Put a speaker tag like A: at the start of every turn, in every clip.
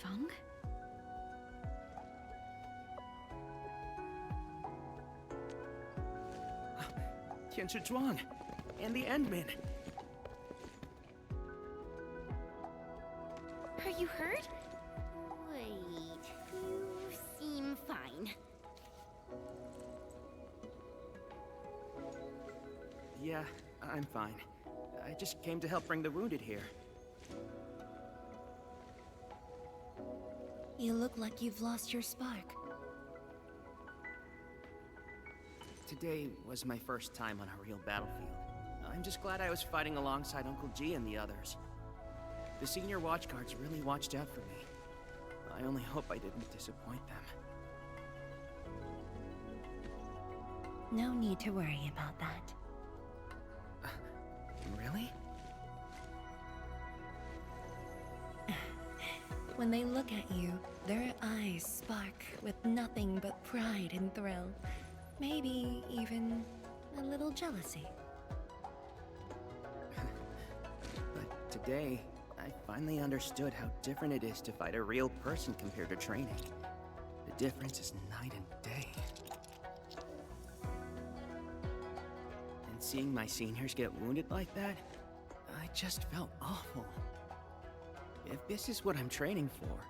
A: Feng?
B: Zhuang and the Endmen.
A: Are you hurt? Wait, you seem fine.
B: Yeah, I'm fine. I just came to help bring the wounded here.
C: You look like you've lost your spark.
B: Today was my first time on a real battlefield. I'm just glad I was fighting alongside Uncle G and the others. The senior watchguards really watched out for me. I only hope I didn't disappoint them.
C: No need to worry about that.
B: Really?
C: When they look at you, their eyes spark with nothing but pride and thrill. Maybe even a little jealousy.
B: But today, I finally understood how different it is to fight a real person compared to training. The difference is night and day. And seeing my seniors get wounded like that, I just felt awful. If this is what I'm training for,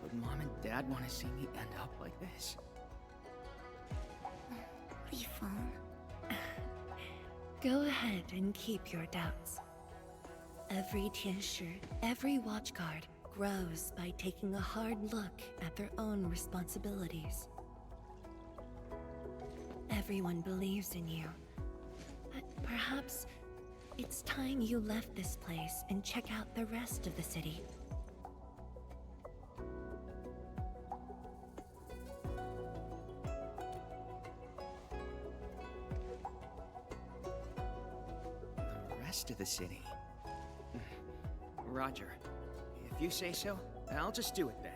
B: would Mom and Dad want to see me end up like this?
A: Feng.
C: Go ahead and keep your doubts. Every Tianshi, every watchguard grows by taking a hard look at their own responsibilities. Everyone believes in you. But perhaps it's time you left this place and check out the rest of the city.
B: The rest of the city? Roger. If you say so, I'll just do it then.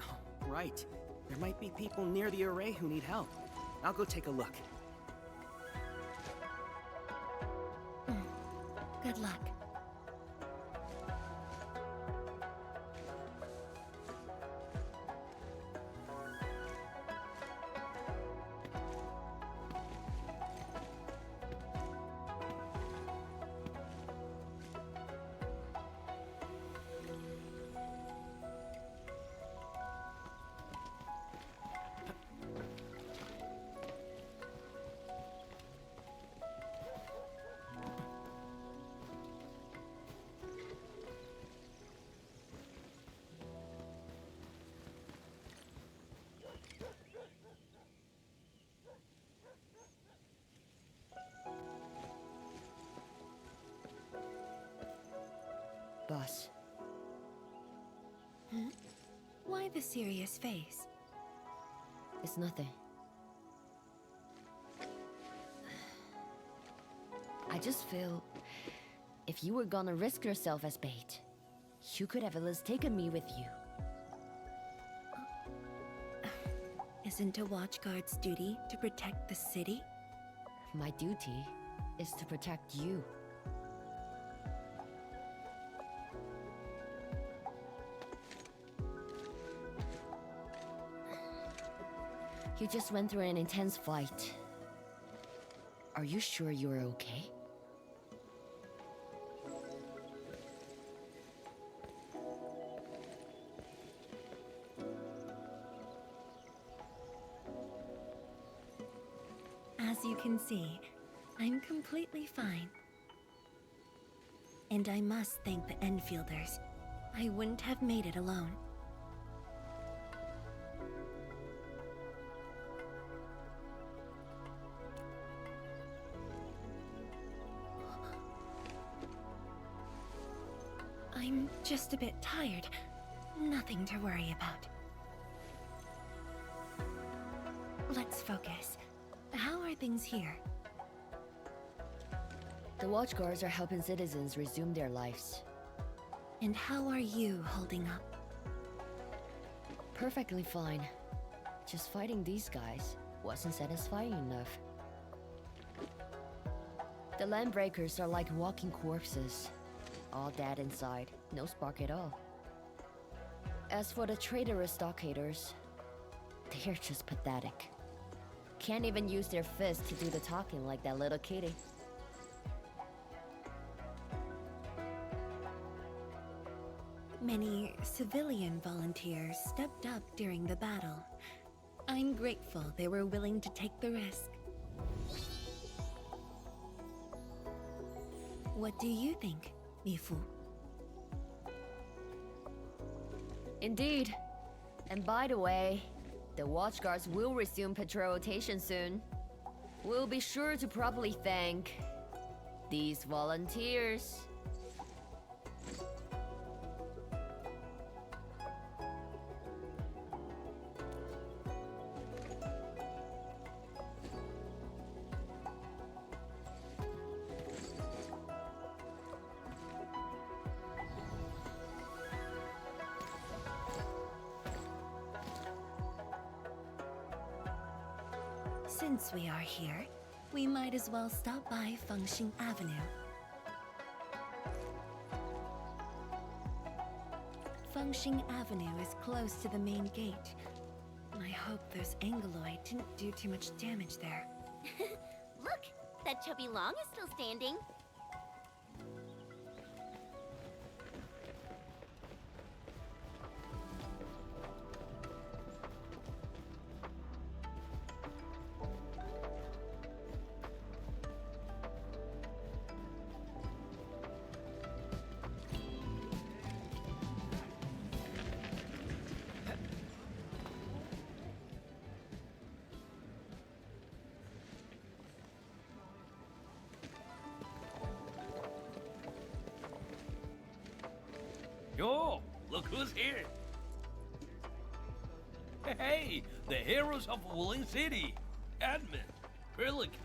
B: Oh, right. There might be people near the array who need help. I'll go take a look.
C: Good luck.
D: Boss.
C: Huh? Why the serious face?
D: It's nothing. I just feel... if you were gonna risk yourself as bait, you could have at least taken me with you.
C: Isn't a watchguard's duty to protect the city?
D: My duty is to protect you. You just went through an intense fight. Are you sure you're okay?
C: As you can see, I'm completely fine. And I must thank the Enfielders. I wouldn't have made it alone. I'm just a bit tired. Nothing to worry about. Let's focus. How are things here?
D: The watchguards are helping citizens resume their lives.
C: And how are you holding up?
D: Perfectly fine. Just fighting these guys wasn't satisfying enough. The landbreakers are like walking corpses. all dead inside, no spark at all. As for the traitorous stockaders, they're just pathetic. Can't even use their fists to do the talking like that little kitty.
C: Many civilian volunteers stepped up during the battle. I'm grateful they were willing to take the risk. What do you think, Mifu?
D: Indeed. And by the way, the watchguards will resume patrol rotation soon. We'll be sure to properly thank these volunteers.
C: Since we are here, we might as well stop by Fengxing Avenue. Fengxing Avenue is close to the main gate. I hope those Angloid didn't do too much damage there.
A: Look, that chubby long is still standing.
E: Yo, look who's here. Hey, the heroes of Wulin City. Admin, Pelican,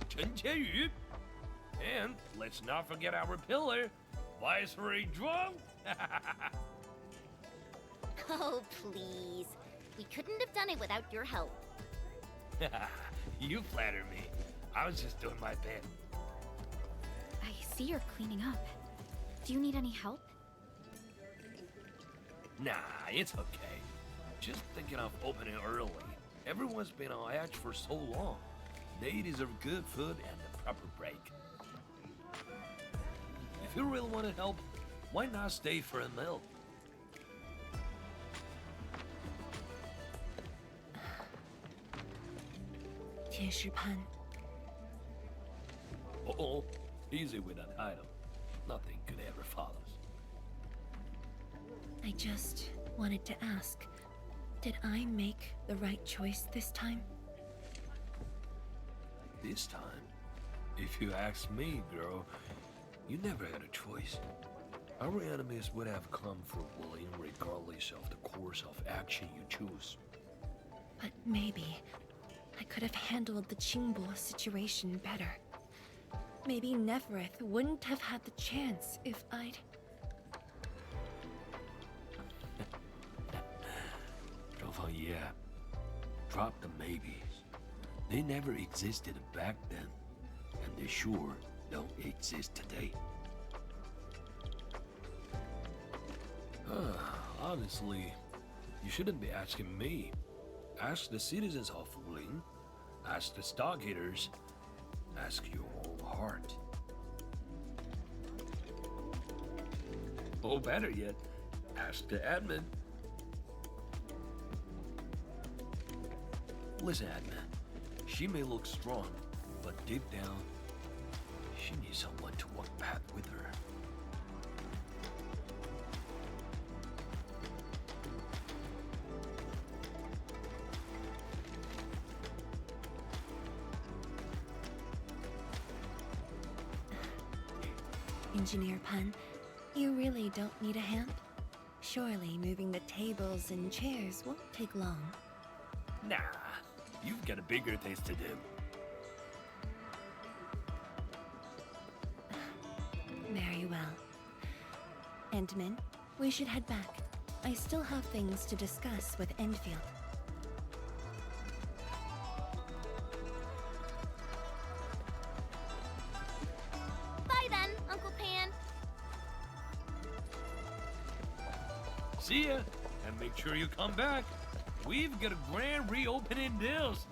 E: Chen Qianyu. And let's not forget our pillar, Viceroy Zhuang.
A: Oh, please. We couldn't have done it without your help.
E: You flatter me. I was just doing my bit.
F: I see you're cleaning up. Do you need any help?
E: Nah, it's okay. Just thinking of opening early. Everyone's been on edge for so long. They deserve good food and a proper break. If you really want to help, why not stay for a meal?
C: Tianshi-pan.
E: Uh-oh, easy with that item. Nothing could ever follow.
C: I just wanted to ask, did I make the right choice this time?
E: This time, if you ask me, girl, you never had a choice. Our enemies would have come for Wulin regardless of the course of action you choose.
C: But maybe I could have handled the Qingbo situation better. Maybe Nefereth wouldn't have had the chance if I'd...
E: Yeah, drop the maybes. They never existed back then, and they sure don't exist today. Honestly, you shouldn't be asking me. Ask the citizens of Wulin, ask the Stargaters, ask your own heart. Or better yet, ask the admin. Listen, Admin, she may look strong, but deep down, she needs someone to walk path with her.
C: Engineer Pan, you really don't need a hand? Surely moving the tables and chairs won't take long.
E: Nah, you've got bigger things to do.
C: Very well. Endman, we should head back. I still have things to discuss with Endfield.
A: Bye then, Uncle Pan.
E: See ya, and make sure you come back. We've got a grand reopening deals.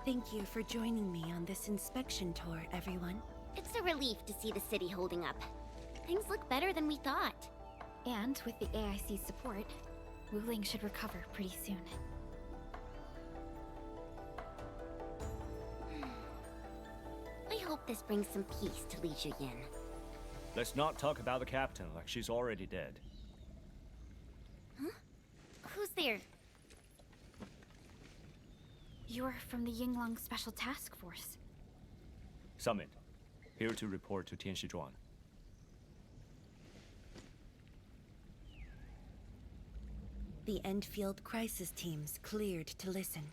C: Thank you for joining me on this inspection tour, everyone.
A: It's a relief to see the city holding up. Things look better than we thought.
F: And with the AIC's support, Wuling should recover pretty soon.
A: I hope this brings some peace to Li Juyin.
G: Let's not talk about the captain like she's already dead.
A: Who's there?
F: You're from the Yinglang Special Task Force.
G: Summit, here to report to Tianshizhuan.
C: The Endfield crisis teams cleared to listen.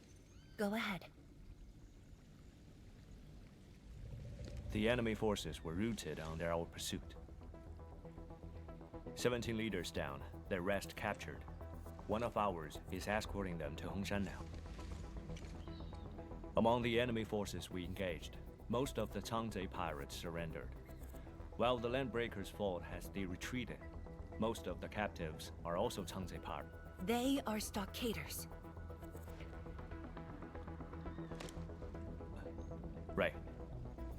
C: Go ahead.
G: The enemy forces were routed under our pursuit. 17 leaders down, the rest captured. One of ours is escorting them to Hongshan now. Among the enemy forces we engaged, most of the Changzhe pirates surrendered. While the Landbreakers fought as they retreated, most of the captives are also Changzhe pirates.
C: They are stockaders.
G: Right.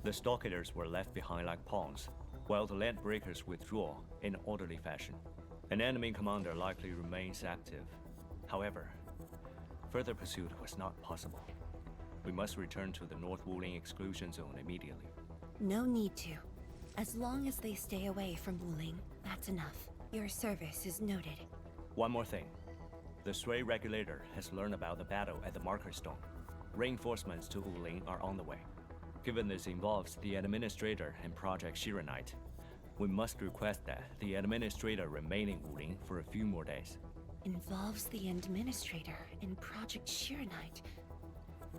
G: The stockaders were left behind like pawns, while the Landbreakers withdraw in orderly fashion. An enemy commander likely remains active. However, further pursuit was not possible. We must return to the North Wuling exclusion zone immediately.
C: No need to. As long as they stay away from Wuling, that's enough. Your service is noted.
G: One more thing. The Sui regulator has learned about the battle at the Marker Stone. Reinforcements to Wuling are on the way. Given this involves the administrator and Project Shiranite, we must request that the administrator remain in Wuling for a few more days.
C: Involves the administrator in Project Shiranite.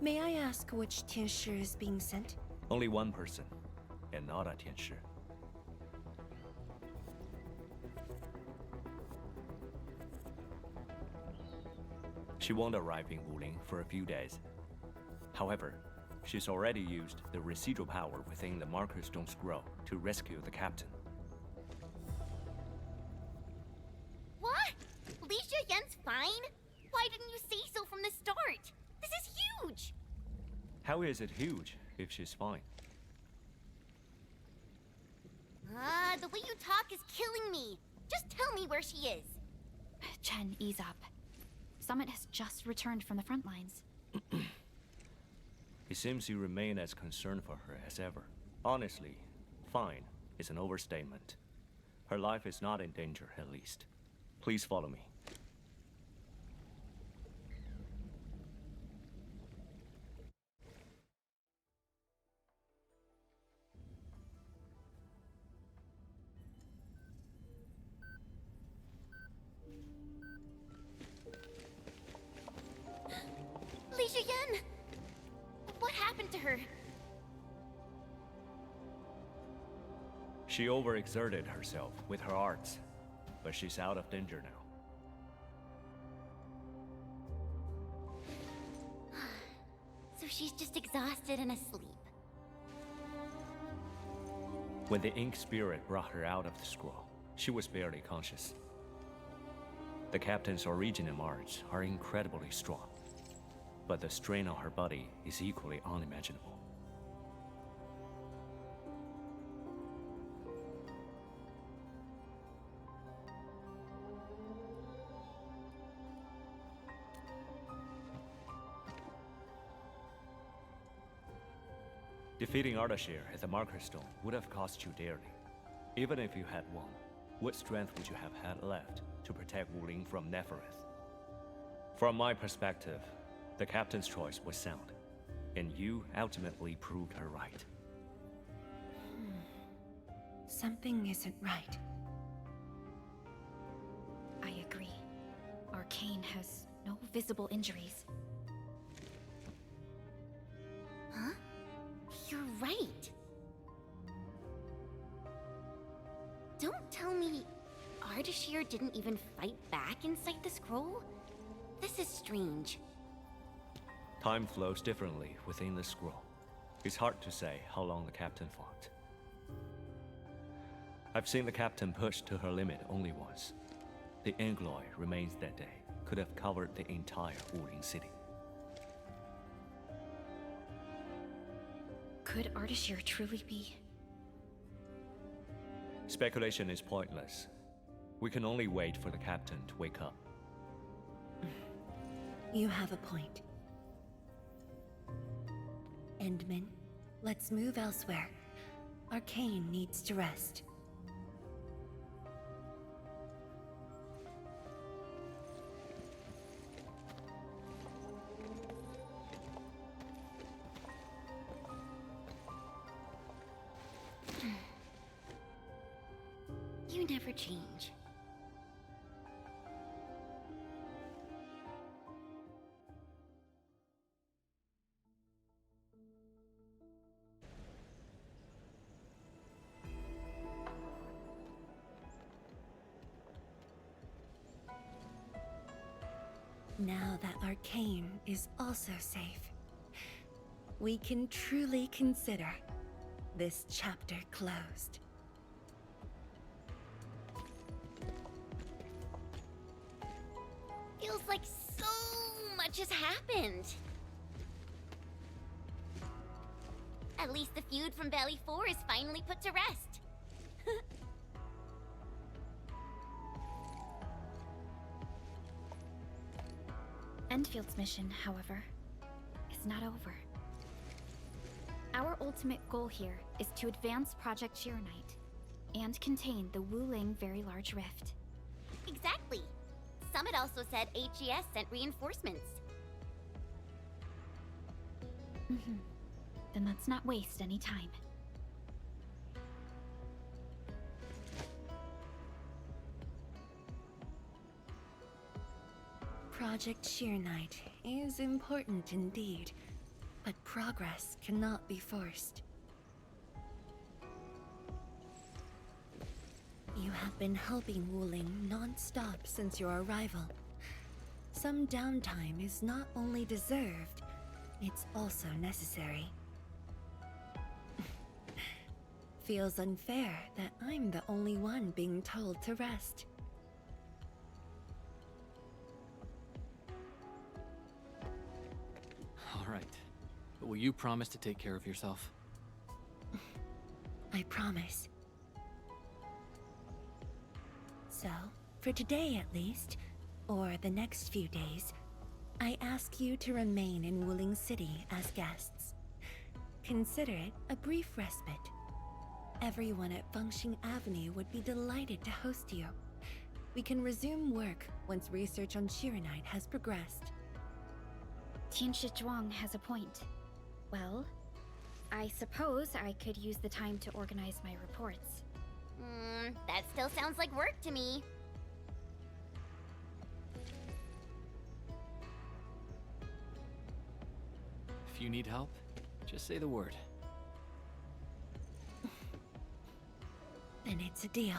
C: May I ask which Tianshi is being sent?
G: Only one person, and not a Tianshi. She won't arrive in Wuling for a few days. However, she's already used the residual power within the Marker Stone Scroll to rescue the captain.
A: What? Li Juyen's fine? Why didn't you say so from the start? This is huge!
G: How is it huge if she's fine?
A: The way you talk is killing me. Just tell me where she is.
F: Chen, ease up. Summit has just returned from the front lines.
G: It seems you remain as concerned for her as ever. Honestly, fine is an overstatement. Her life is not in danger, at least. Please follow me.
A: Li Juyen! What happened to her?
G: She overexerted herself with her arts, but she's out of danger now.
A: So she's just exhausted and asleep.
G: When the ink spirit brought her out of the scroll, she was barely conscious. The captain's origin and arts are incredibly strong, but the strain on her body is equally unimaginable. Defeating Ardashir at the Marker Stone would have cost you dearly. Even if you had won, what strength would you have had left to protect Wuling from Nefereth? From my perspective, the captain's choice was sound, and you ultimately proved her right.
C: Something isn't right.
F: I agree. Arcane has No visible injuries.
A: Huh? You're right. Don't tell me Ardashir didn't even fight back inside the scroll? This is strange.
G: Time flows differently within the scroll. It's hard to say how long the captain fought. I've seen the captain push to her limit only once. The Angloy remains that day could have covered the entire Wuling city.
F: Could Ardashir truly be?
G: Speculation is pointless. We can only wait for the captain to wake up.
C: You have a point. Endman, let's move elsewhere. Arcane needs to rest.
A: You never change.
C: Now that Arcane is also safe, we can truly consider this chapter closed.
A: Feels like so much has happened. At least the feud from Valley 4 is finally put to rest.
F: Endfield's mission, however, is not over. Our ultimate goal here is to advance Project Chironite and contain the Wuling Very Large Rift.
A: Exactly. Summit also said HES sent reinforcements.
F: Then let's not waste any time.
C: Project Chironite is important indeed, but progress cannot be forced. You have been helping Wuling non-stop since your arrival. Some downtime is not only deserved, it's also necessary. Feels unfair that I'm the only one being told to rest.
H: All right. But will you promise to take care of yourself?
C: I promise. So, for today at least, or the next few days, I ask you to remain in Wuling City as guests. Consider it a brief respite. Everyone at Fengxing Avenue would be delighted to host you. We can resume work once research on Chironite has progressed.
F: Tianshi Zhuang has a point. Well, I suppose I could use the time to organize my reports.
A: That still sounds like work to me.
H: If you need help, just say the word.
C: Then it's a deal.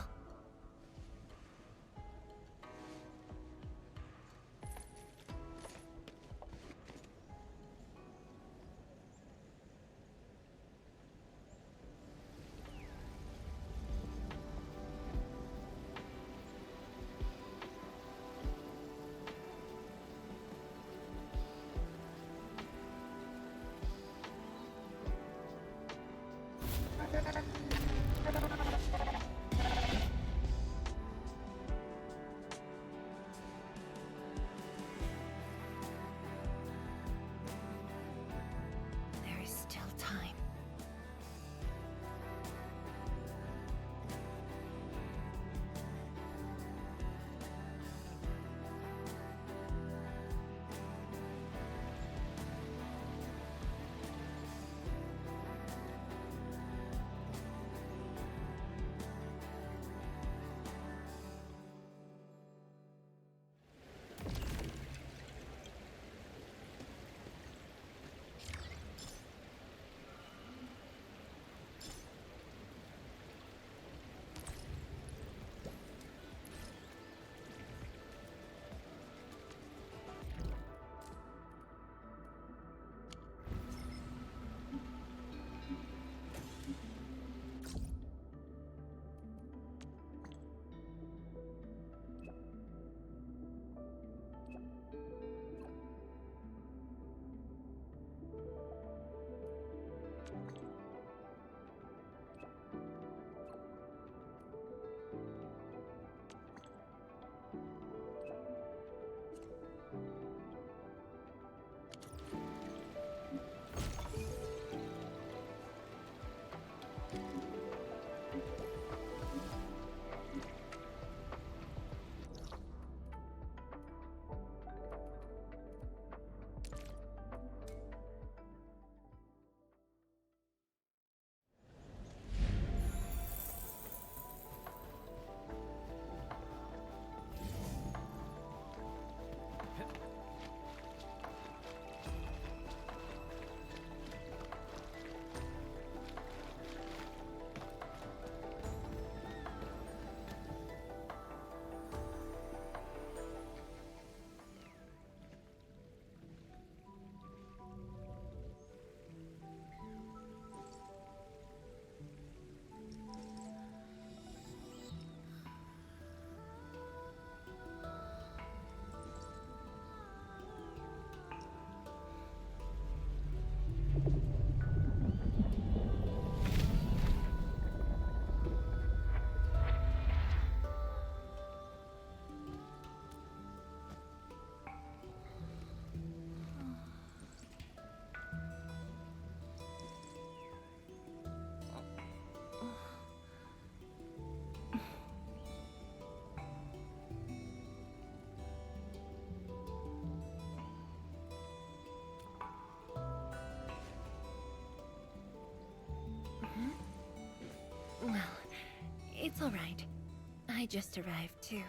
C: It's all right. I just arrived too.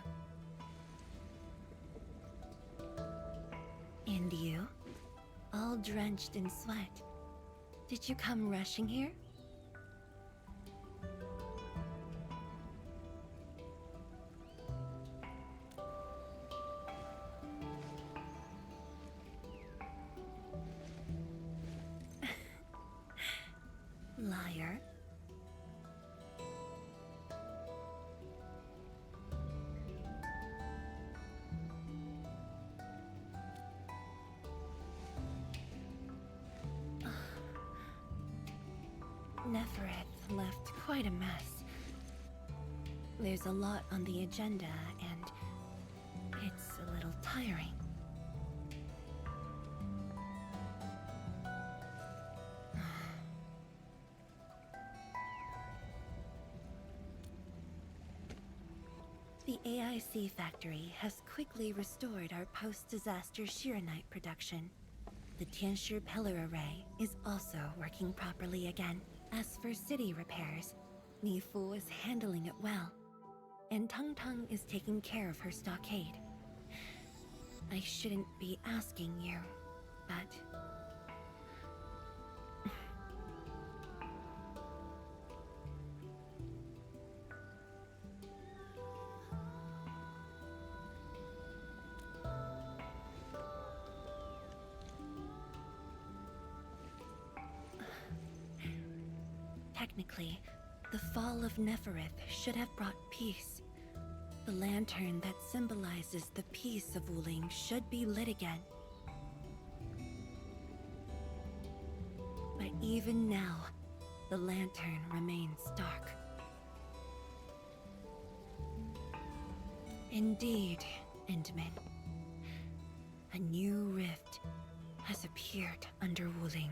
C: And you? All drenched in sweat. Did you come rushing here? Liar. Nefereth left quite a mess. There's a lot on the agenda, and it's a little tiring. The AIC factory has quickly restored our post-disaster Shiranite production. The Tianshi pillar array is also working properly again. As for city repairs, Nifu is handling it well, and Tung Tung is taking care of her stockade. I shouldn't be asking you, but... Technically, the fall of Nefereth should have brought peace. The lantern that symbolizes the peace of Wuling should be lit again. But even now, the lantern remains dark. Indeed, Endman. A new rift has appeared under Wuling.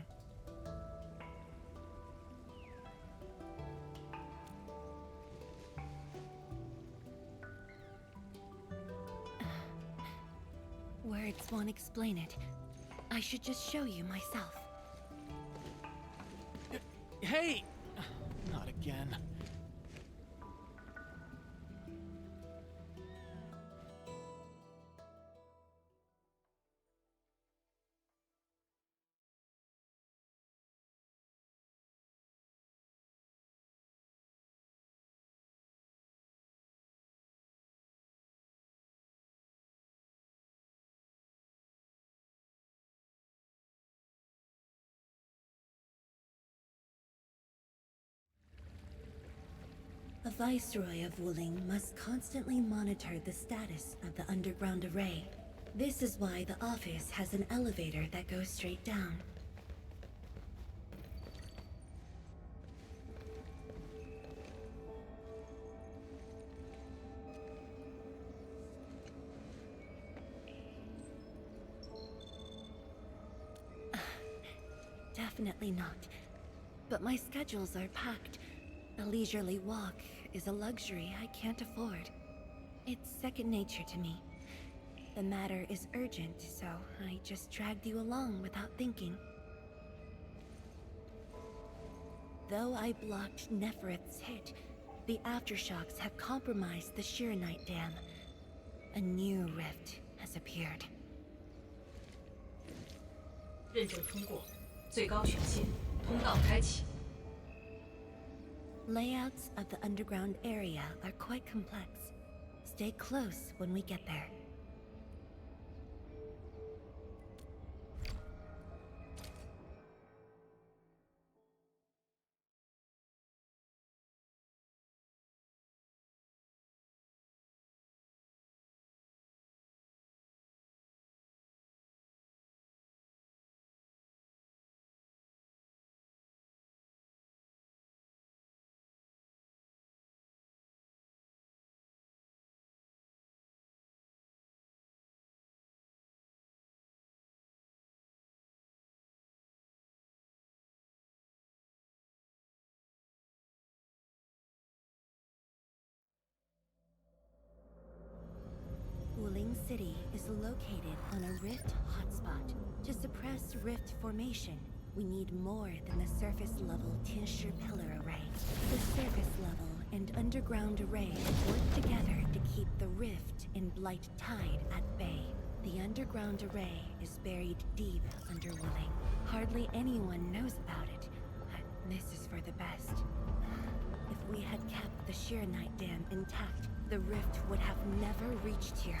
C: Words won't explain it. I should just show you myself.
H: Hey! Not again.
C: A viceroy of Wuling must constantly monitor the status of the underground array. This is why the office has an elevator that goes straight down. Definitely not. But my schedules are packed. A leisurely walk is a luxury I can't afford. It's second nature to me. The matter is urgent, so I just dragged you along without thinking. Though I blocked Nefereth's hit, the aftershocks have compromised the Shiranite dam. A new rift has appeared.
I: 认证通过，最高权限，通道开启。
C: Layouts of the underground area are quite complex. Stay close when we get there. Wuling City is located on a rift hotspot. To suppress rift formation, we need more than the surface-level Tinsher pillar array. The surface-level and underground array work together to keep the rift in Blight Tide at bay. The underground array is buried deep under Wooling. Hardly anyone knows about it, but this is for the best. If we had kept the Sheeranite Dam intact, the rift would have never reached here.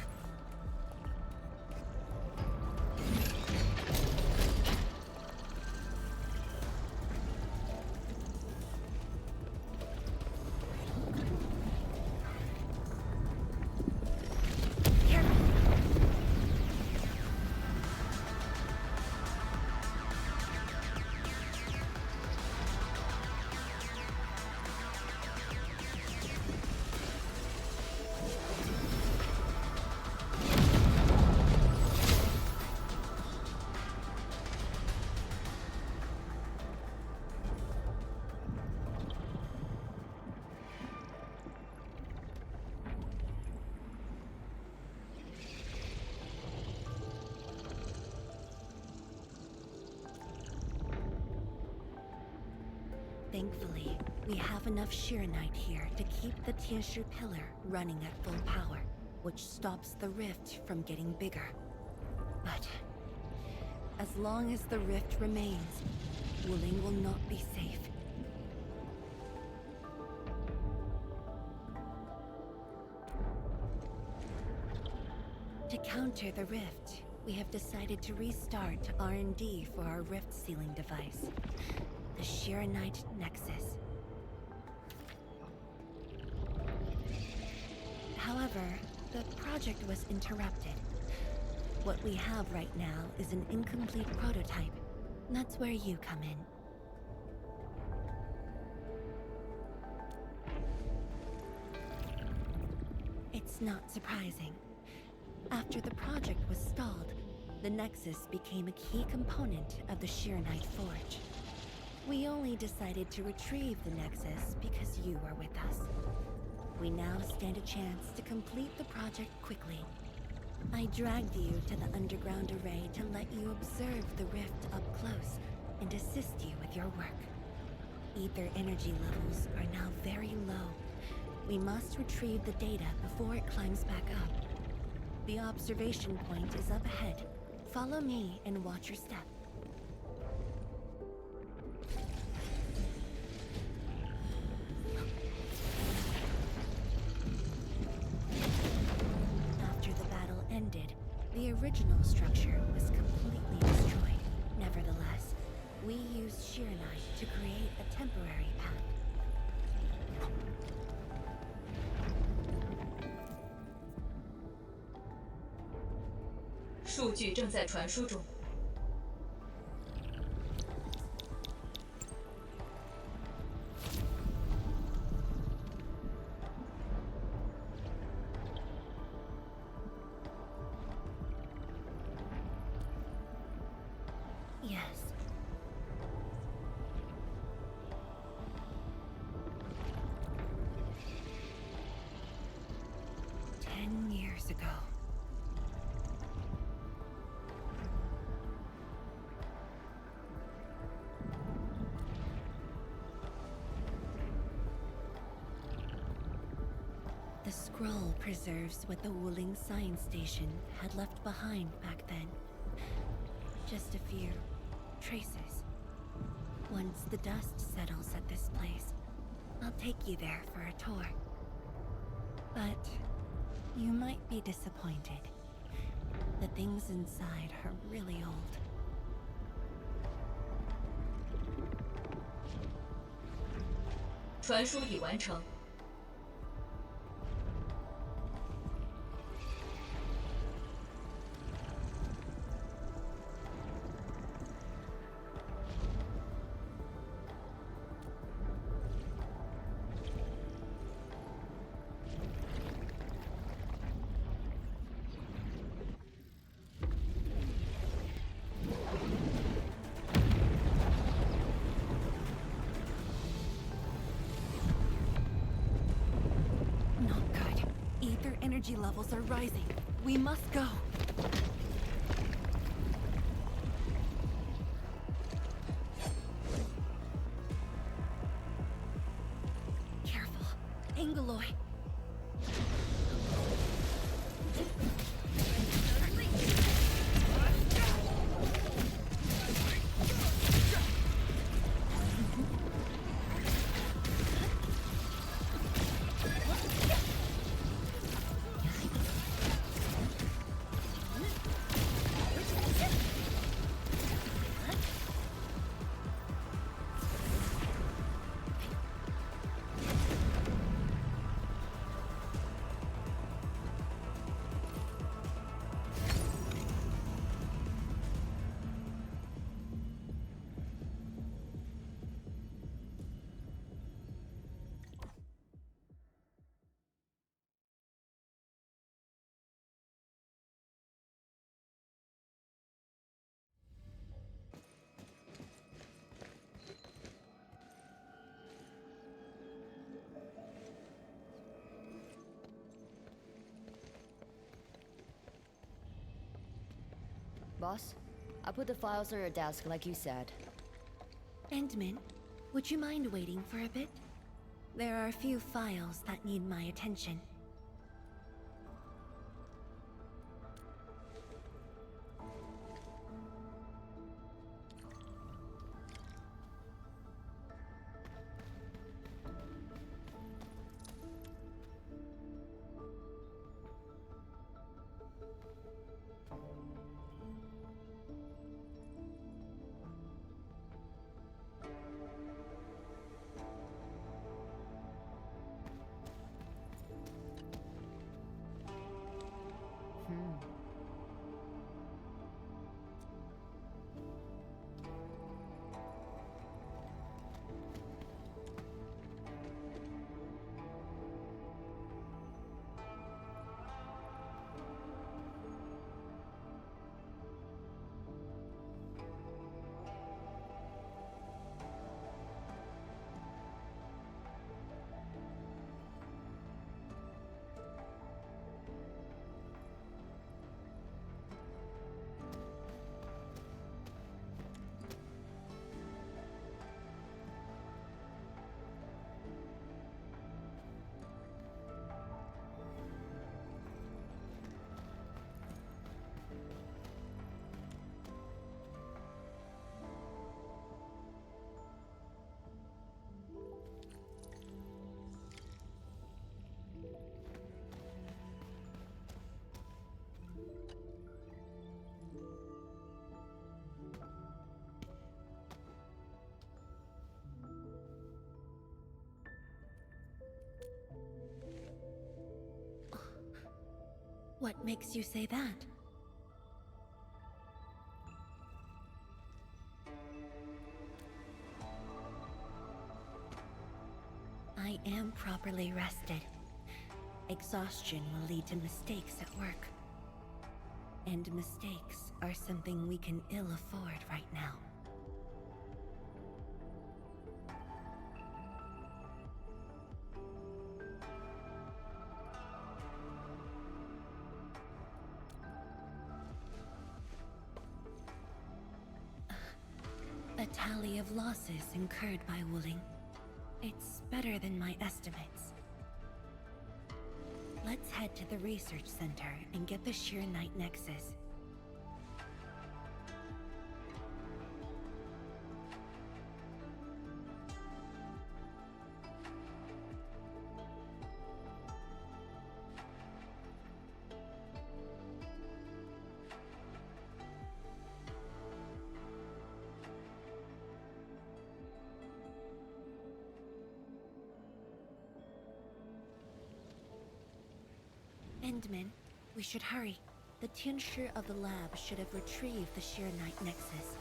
C: Thankfully, we have enough Sheeranite here to keep the Tinsher pillar running at full power, which stops the rift from getting bigger. But as long as the rift remains, Wooling will not be safe. To counter the rift, we have decided to restart R&D for our rift sealing device, the Sheeranite Nexus. However, the project was interrupted. What we have right now is an incomplete prototype. That's where you come in. It's not surprising. After the project was stalled, the Nexus became a key component of the Sheeranite Forge. We only decided to retrieve the Nexus because you were with us. We now stand a chance to complete the project quickly. I dragged you to the underground array to let you observe the rift up close and assist you with your work. Ether energy levels are now very low. We must retrieve the data before it climbs back up. The observation point is up ahead. Follow me and watch your step. After the battle ended, the original structure was completely destroyed. Nevertheless, we used Sheeranite to create a temporary path.
I: 数据正在传输中。
C: Yes. Years ago. The scroll preserves what the Wooling Science Station had left behind back then. Just a few traces. Once the dust settles at this place, I'll take you there for a tour. But you might be disappointed. The things inside are really old.
I: 传输已完成。
C: Not good. Ether energy levels are rising. We must go. Angaloy.
D: Boss, I put the files on your desk like you said.
C: Endman, would you mind waiting for a bit? There are a few files that need my attention. What makes you say that? I am properly rested. Exhaustion will lead to mistakes at work. And mistakes are something we can ill afford right now. A tally of losses incurred by Wuling. It's better than my estimates. Let's head to the research center and get the Sheer Knight Nexus. Endman, we should hurry. The Tianshi of the lab should have retrieved the Sheer Knight Nexus.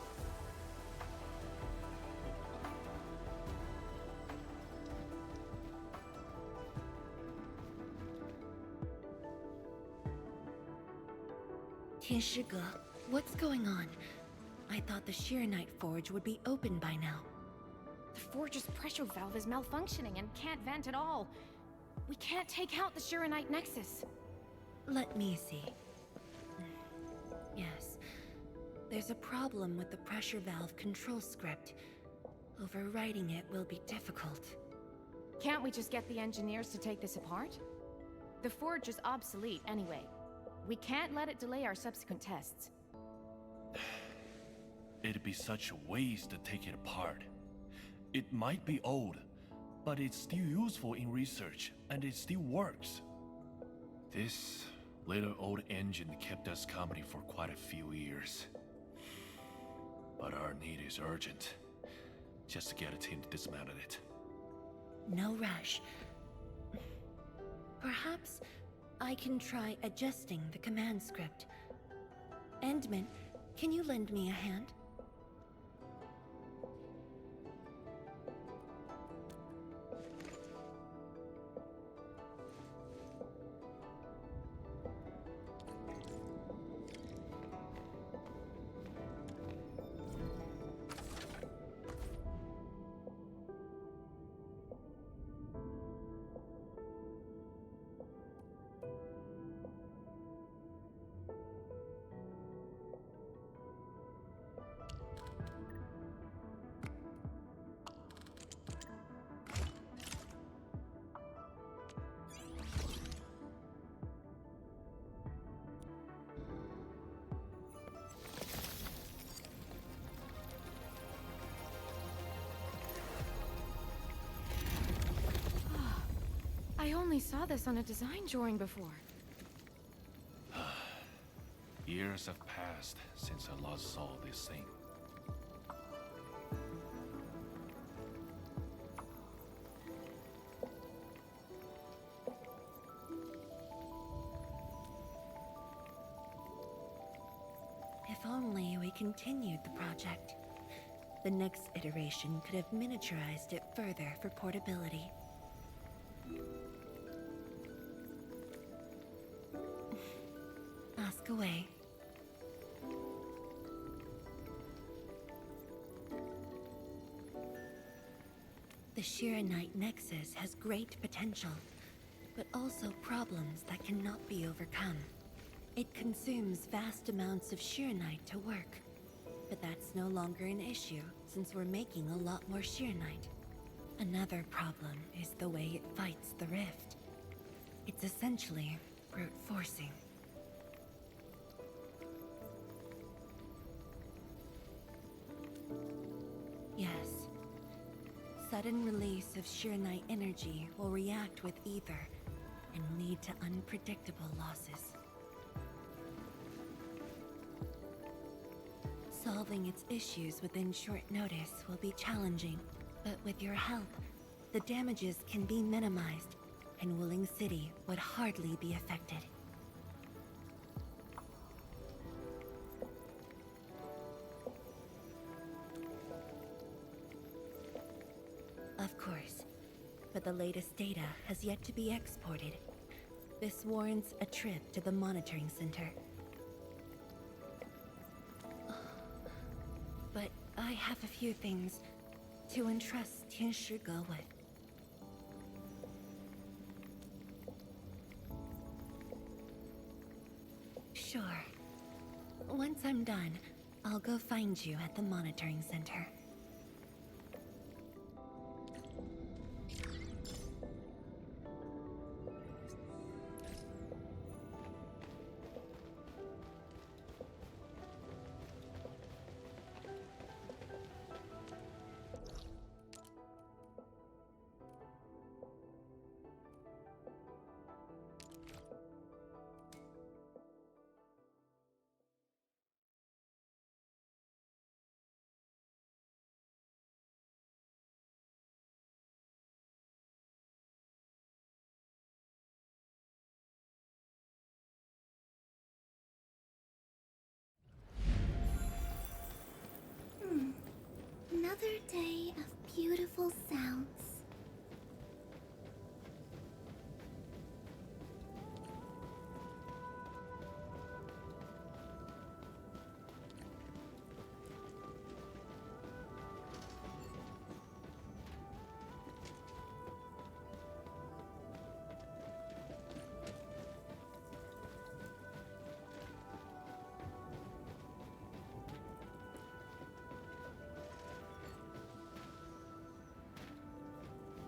C: Tianshi, what's going on? I thought the Sheer Knight Forge would be open by now.
J: The Forge's pressure valve is malfunctioning and can't vent at all. We can't take out the Sheer Knight Nexus.
C: Let me see. Yes. There's a problem with the pressure valve control script. Overwriting it will be difficult.
J: Can't we just get the engineers to take this apart? The forge is obsolete anyway. We can't let it delay our subsequent tests.
K: It'd be such a waste to take it apart. It might be old, but it's still useful in research, and it still works. This little old engine kept us company for quite a few years. But our need is urgent. Just to get a team to dismantle it.
C: No rush. Perhaps I can try adjusting the command script. Endman, can you lend me a hand?
J: I only saw this on a design drawing before.
K: Years have passed since I last saw this thing.
C: If only we continued the project. The next iteration could have miniaturized it further for portability. Ask away. The Shiranite Nexus has great potential, but also problems that cannot be overcome. It consumes vast amounts of Shiranite to work, but that's no longer an issue since we're making a lot more Shiranite. Another problem is the way it fights the rift. It's essentially brute forcing. Yes. Sudden release of Shiranite energy will react with ether and lead to unpredictable losses. Solving its issues within short notice will be challenging, but with your help, the damages can be minimized, and Wuling City would hardly be affected. Of course, but the latest data has yet to be exported. This warrants a trip to the monitoring center. But I have a few things to entrust Tianshi Ge with. Sure. Once I'm done, I'll go find you at the monitoring center.
A: Another day of beautiful sounds.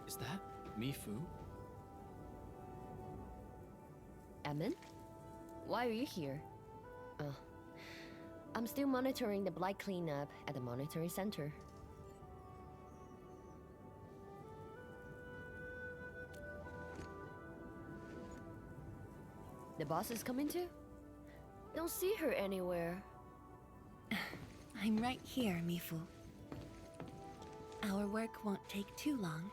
H: Is that Mifu?
D: Emin? Why are you here? Oh, I'm still monitoring the blight cleanup at the monitoring center. The boss is coming too? Don't see her anywhere.
C: I'm right here, Mifu. Our work won't take too long.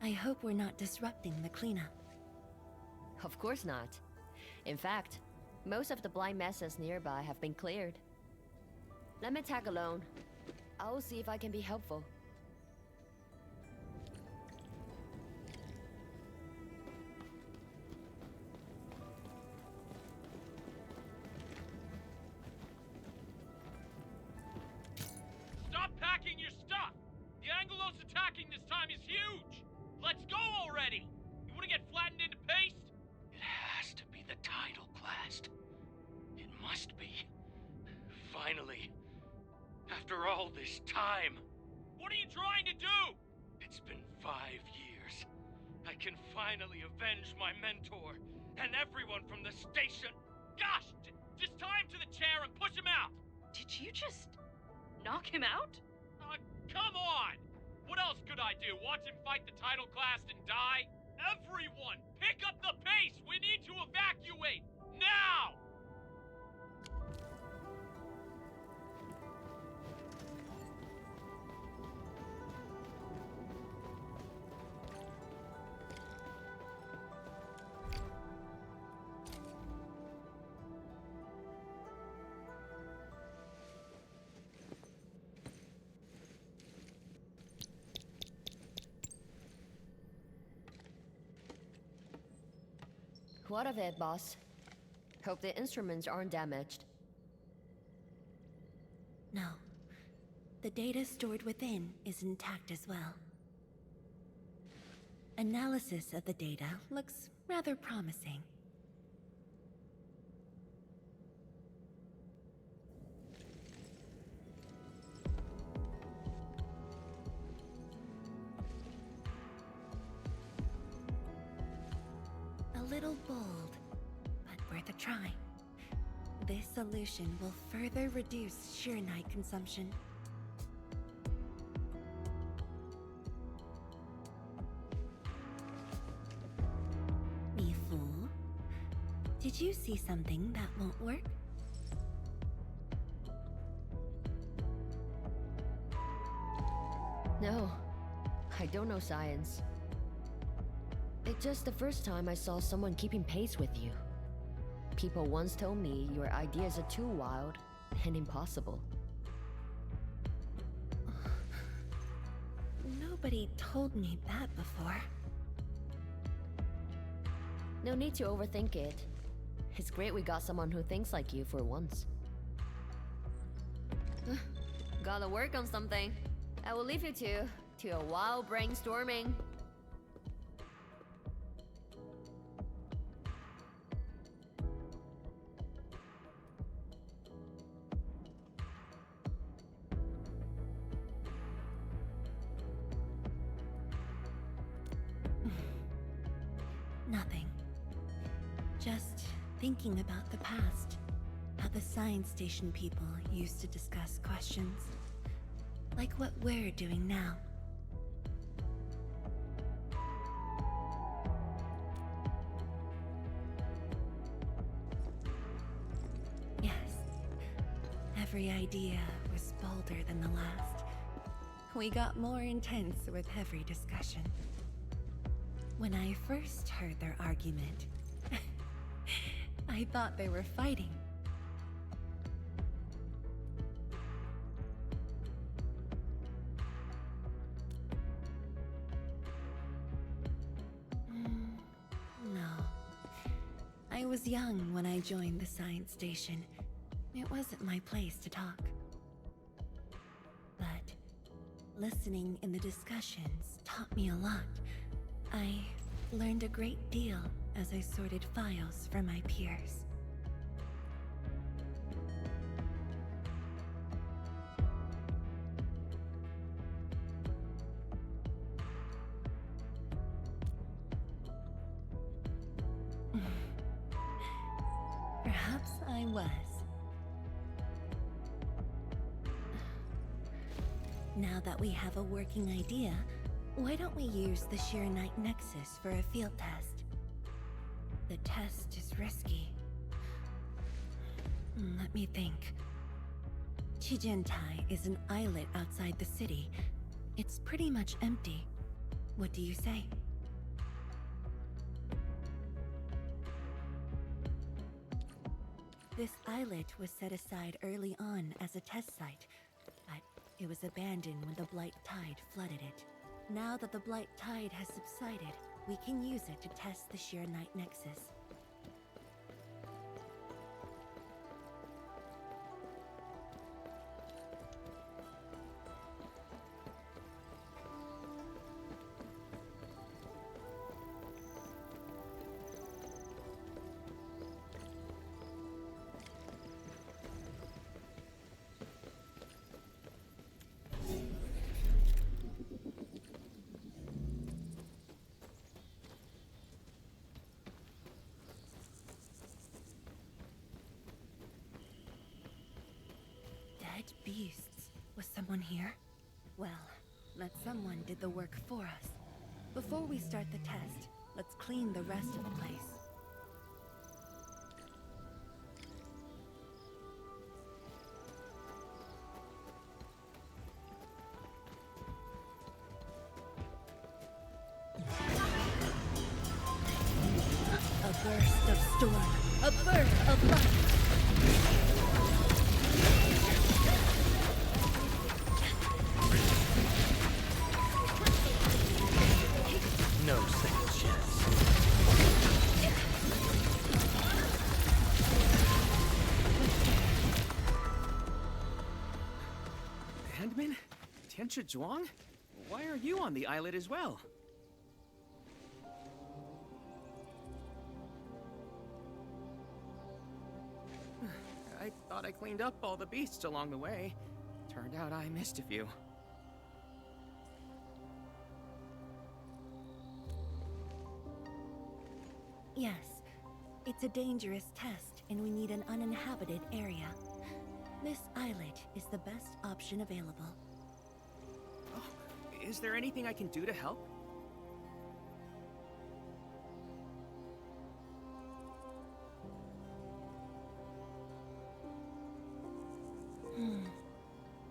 C: I hope we're not disrupting the cleanup.
D: Of course not. In fact, most of the blind messes nearby have been cleared. Let me tag along. I'll see if I can be helpful.
L: Stop packing your stuff! The Angelos attacking this time is huge! Let's go already! You wanna get flattened into paste?
B: It has to be the title class. It must be. Finally. After all this time.
L: What are you trying to do?
B: It's been 5 years. I can finally avenge my mentor and everyone from the station.
L: Gosh! Just tie him to the chair and push him out!
M: Did you just knock him out?
L: Come on! What else could I do? Watch him fight the title class and die? Everyone, pick up the pace! We need to evacuate! Now!
D: What of it, boss? Hope the instruments aren't damaged.
C: No. The data stored within is intact as well. Analysis of the data looks rather promising. A little bold, but worth a try. This solution will further reduce Sheernite consumption. Mifu, did you see something that won't work?
D: No, I don't know science. It's just the first time I saw someone keeping pace with you. People once told me your ideas are too wild and impossible.
C: Nobody told me that before.
D: No need to overthink it. It's great we got someone who thinks like you for once. Gotta work on something. I will leave you to a wild brainstorming.
C: Nothing. Just thinking about the past. How the science station people used to discuss questions. Like what we're doing now. Yes. Every idea was bolder than the last. We got more intense with every discussion. When I first heard their argument, I thought they were fighting. No. I was young when I joined the science station. It wasn't my place to talk. But listening in the discussions taught me a lot. I learned a great deal as I sorted files for my peers. Perhaps I was. Now that we have a working idea, why don't we use the Sheeranite Nexus for a field test? The test is risky. Let me think. Chijentai is an islet outside the city. It's pretty much empty. What do you say? This islet was set aside early on as a test site, but it was abandoned when the Blight Tide flooded it. Now that the Blight Tide has subsided, we can use it to test the Sheeranite Nexus. Beasts. Was someone here? Well, that someone did the work for us. Before we start the test, let's clean the rest of the place. A burst of storm. A burst of light.
B: No second chance. Handman? Tianchi Zhuang? Why are you on the islet as well? I thought I cleaned up all the beasts along the way. Turned out I missed a few.
C: Yes, it's a dangerous test, and we need an uninhabited area. This islet is the best option available.
B: Oh, is there anything I can do to help?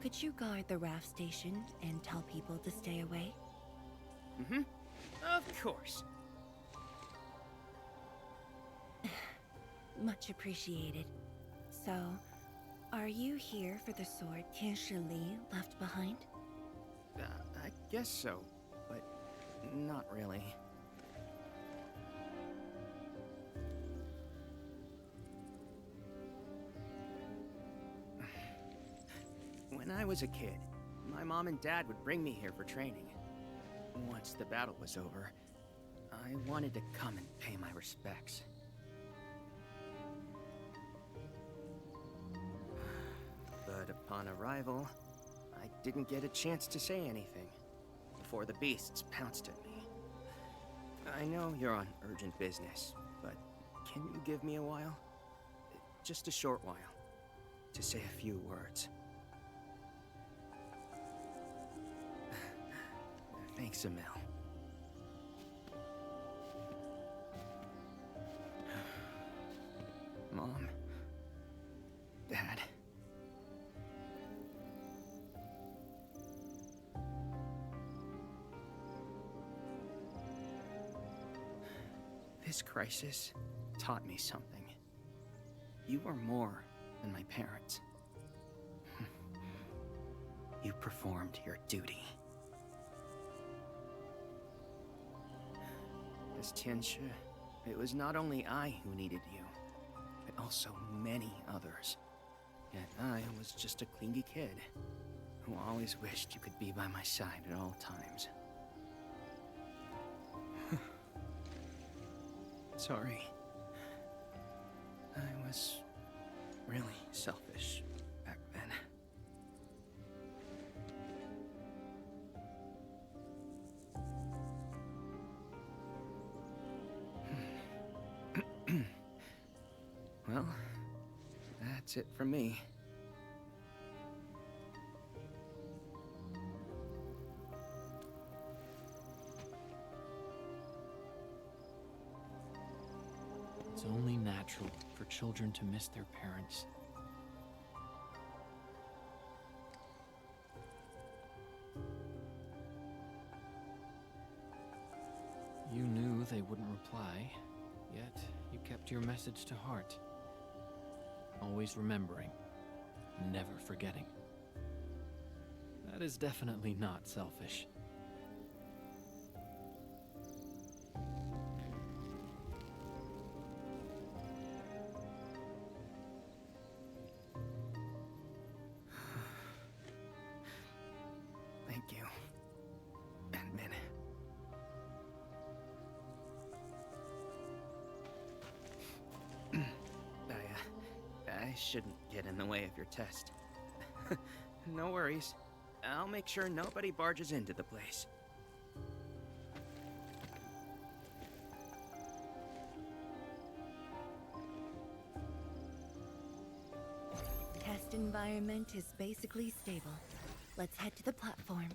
C: Could you guard the raft station and tell people to stay away?
B: Mm-hmm. Of course.
C: Much appreciated. So, are you here for the sword Tianshi Li left behind?
B: I guess so, but not really. When I was a kid, my mom and dad would bring me here for training. Once the battle was over, I wanted to come and pay my respects. But upon arrival, I didn't get a chance to say anything before the beasts pounced at me. I know you're on urgent business, but can you give me a while? Just a short while, to say a few words. Thanks, Emil. Mom. Dad. This crisis taught me something. You are more than my parents. You performed your duty. As Tianchi, it was not only I who needed you, but also many others. Yet I was just a clingy kid who always wished you could be by my side at all times. Sorry. I was really selfish back then. Well, That's it from me.
H: It's only natural for children to miss their parents. You knew they wouldn't reply, yet you kept your message to heart. Always remembering, never forgetting. That is definitely not selfish.
B: Thank you, Endman. I shouldn't get in the way of your test. No worries. I'll make sure nobody barges into the place.
C: Test environment is basically stable. Let's head to the platform.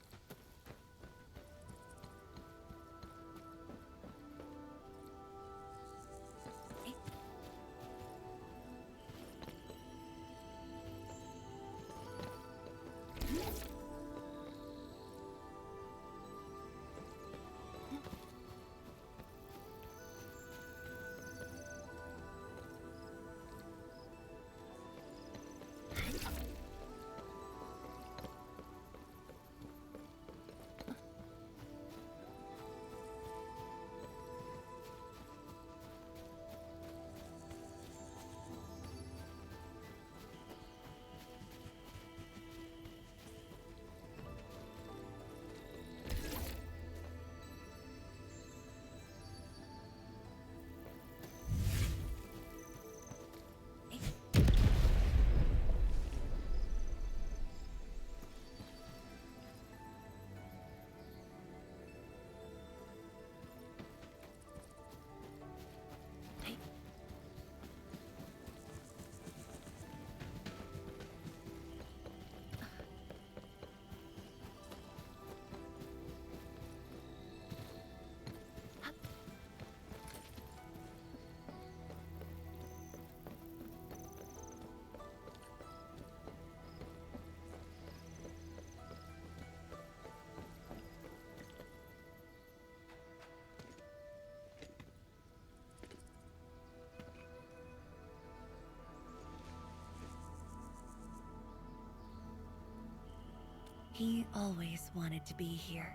C: He always wanted to be here.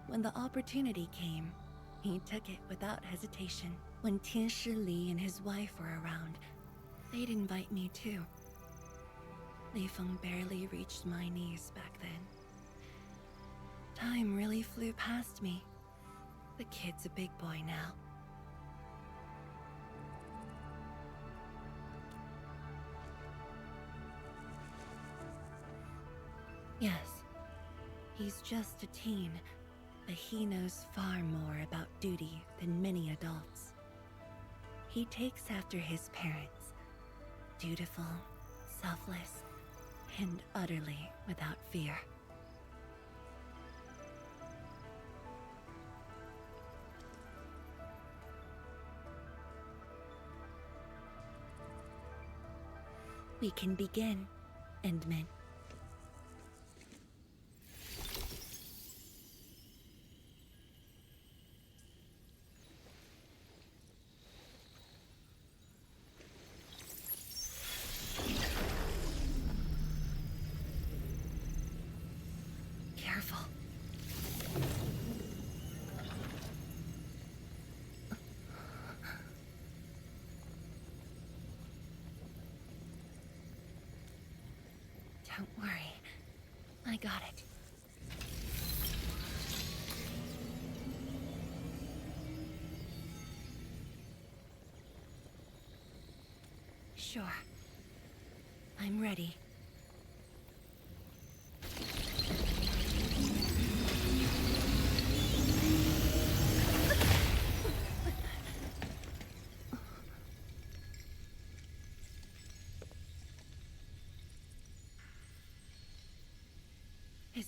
C: When the opportunity came, he took it without hesitation. When Tianshi Li and his wife were around, they'd invite me too. Li Feng barely reached my knees back then. Time really flew past me. The kid's a big boy now. Yes, he's just a teen, but he knows far more about duty than many adults. He takes after his parents, dutiful, selfless, and utterly without fear. We can begin, Endman. Careful. Don't worry. I got it. Sure. I'm ready.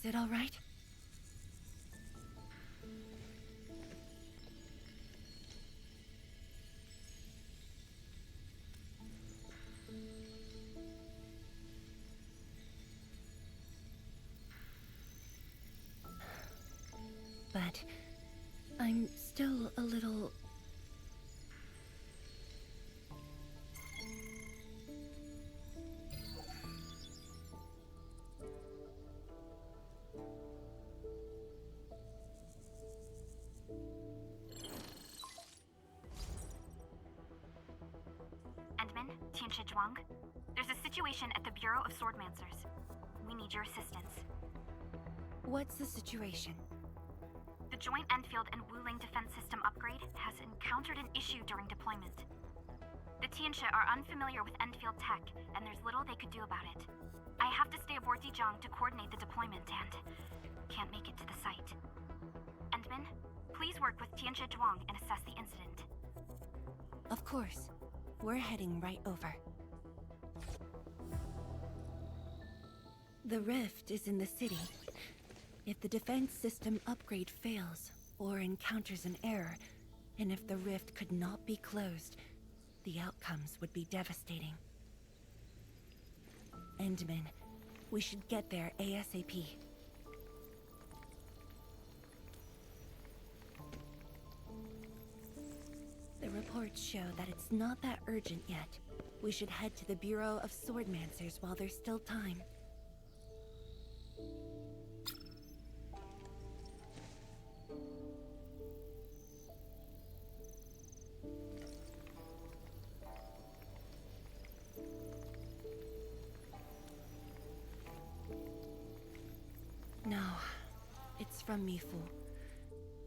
C: Is it all right? But I'm still a little...
N: Endman, Tianshi Zhuang. There's a situation at the Bureau of Swordmancers. We need your assistance.
C: What's the situation?
N: The joint Endfield and Wuling defense system upgrade has encountered an issue during deployment. The Tianshi are unfamiliar with Endfield tech, and there's little they could do about it. I have to stay aboard Dijong to coordinate the deployment and can't make it to the site. Endman, please work with Tianshi Zhuang and assess the incident.
C: Of course. We're heading right over. The rift is in the city. If the defense system upgrade fails, or encounters an error, and if the rift could not be closed, the outcomes would be devastating. Endman, we should get there ASAP. The reports show that it's not that urgent yet. We should head to the Bureau of Swordmancers while there's still time. No, it's from Mifu.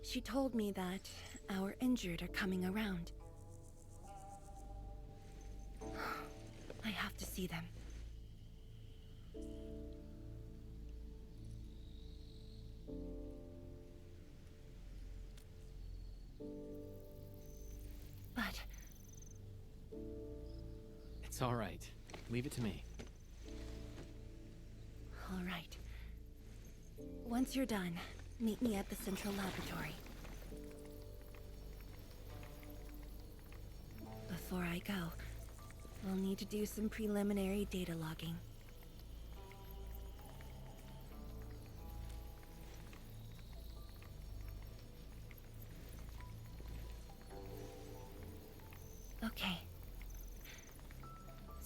C: She told me that our injured are coming around. I have to see them. But...
H: It's all right. Leave it to me.
C: all right. Once you're done, meet me at the central laboratory. Before I go, we'll need to do some preliminary data logging. Okay.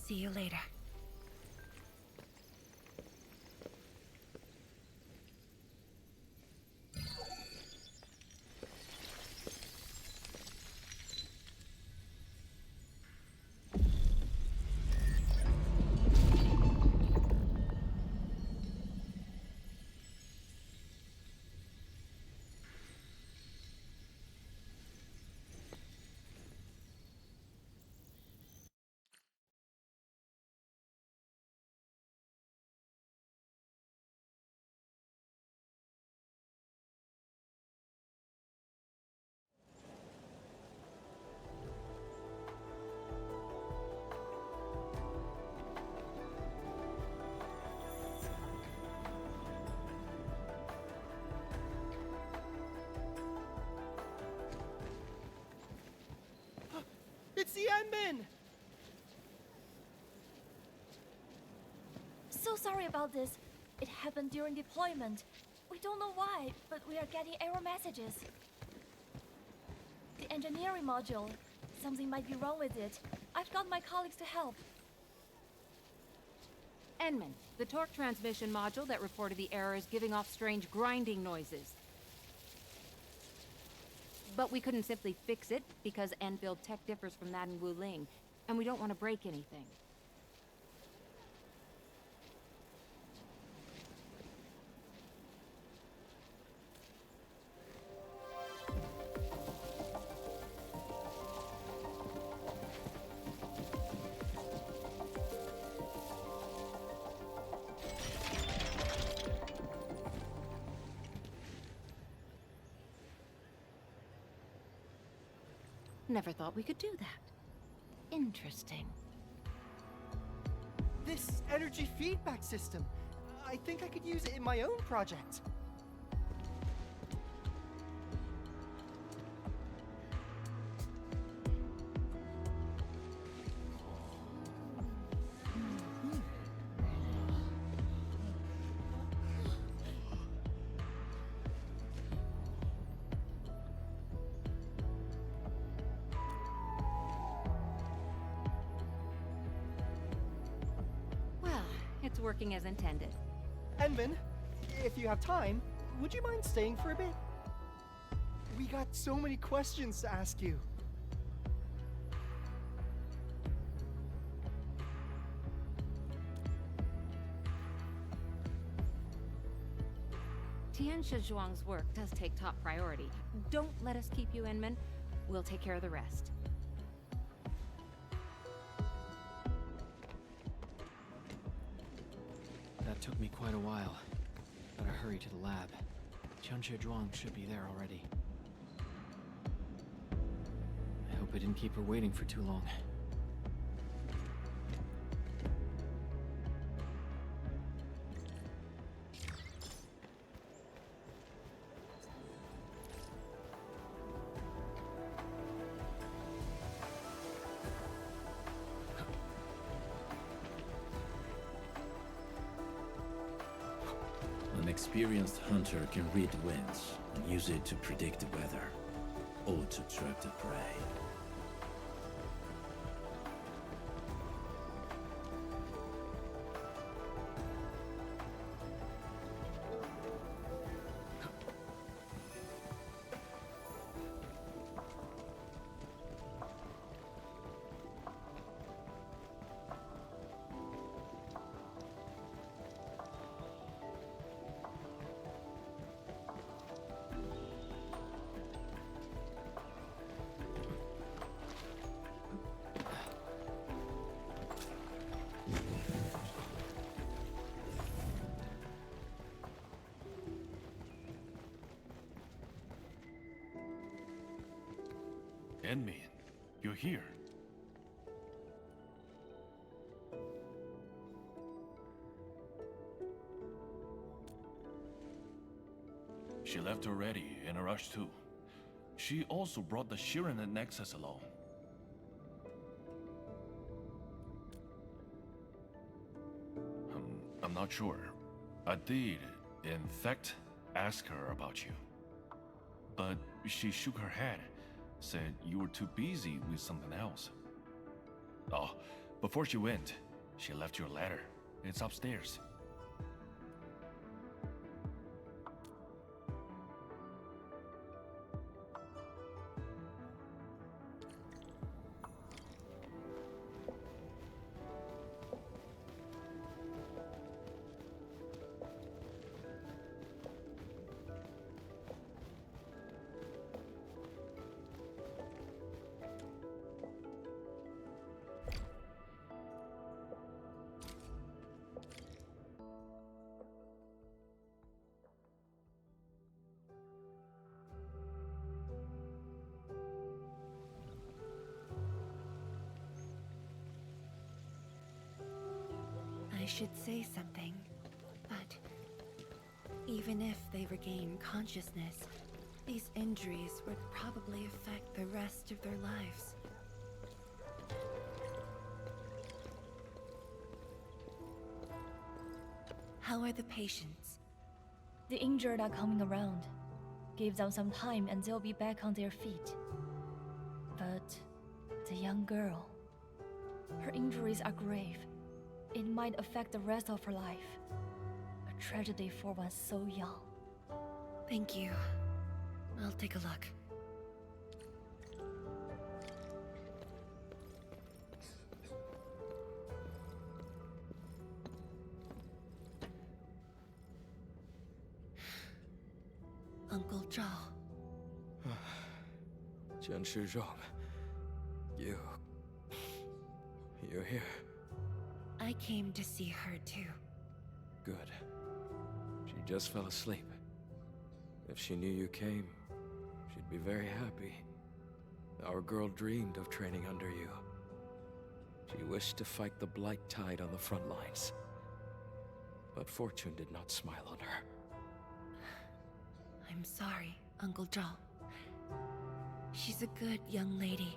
C: See you later.
B: It's the Endman!
O: So sorry about this. It happened during deployment. We don't know why, but we are getting error messages. The engineering module. Something might be wrong with it. I've got my colleagues to help.
J: Enman, the torque transmission module that reported the error is giving off strange grinding noises. But we couldn't simply fix it because Endfield tech differs from that in Wuling, and we don't want to break anything. Never thought we could do that. Interesting.
P: This energy feedback system. I think I could use it in my own project.
Q: Well, it's working as intended.
P: Enman, if you have time, would you mind staying for a bit? We got so many questions to ask you.
Q: Tianxia Zhuang's work does take top priority. Don't let us keep you, Enman. We'll take care of the rest.
H: That took me quite a while. Better hurry to the lab. Tianxia Zhuang should be there already. I hope I didn't keep her waiting for too long.
R: An experienced hunter can read the winds and use it to predict the weather, or to trap the prey.
K: Enman, you're here. She left already, in a rush too. She also brought the Shirin and Nexus along. I'm not sure. I did, in fact, ask her about you. But she shook her head, said you were too busy with something else. Oh, before she went, she left you a letter. It's upstairs.
C: I should say something, but even if they regain consciousness, these injuries would probably affect the rest of their lives. How are the patients?
O: The injured are coming around. Give them some time and they'll be back on their feet. But the young girl, her injuries are grave. It might affect the rest of her life. A tragedy for one so young.
C: Thank you. I'll take a look. Uncle Zhao.
S: Tianxia Zhuang. You're here.
C: I came to see her too.
S: Good. She just fell asleep. If she knew you came, she'd be very happy. Our girl dreamed of training under you. She wished to fight the blight tide on the front lines. But fortune did not smile on her.
C: I'm sorry, Uncle Zhao. She's a good young lady.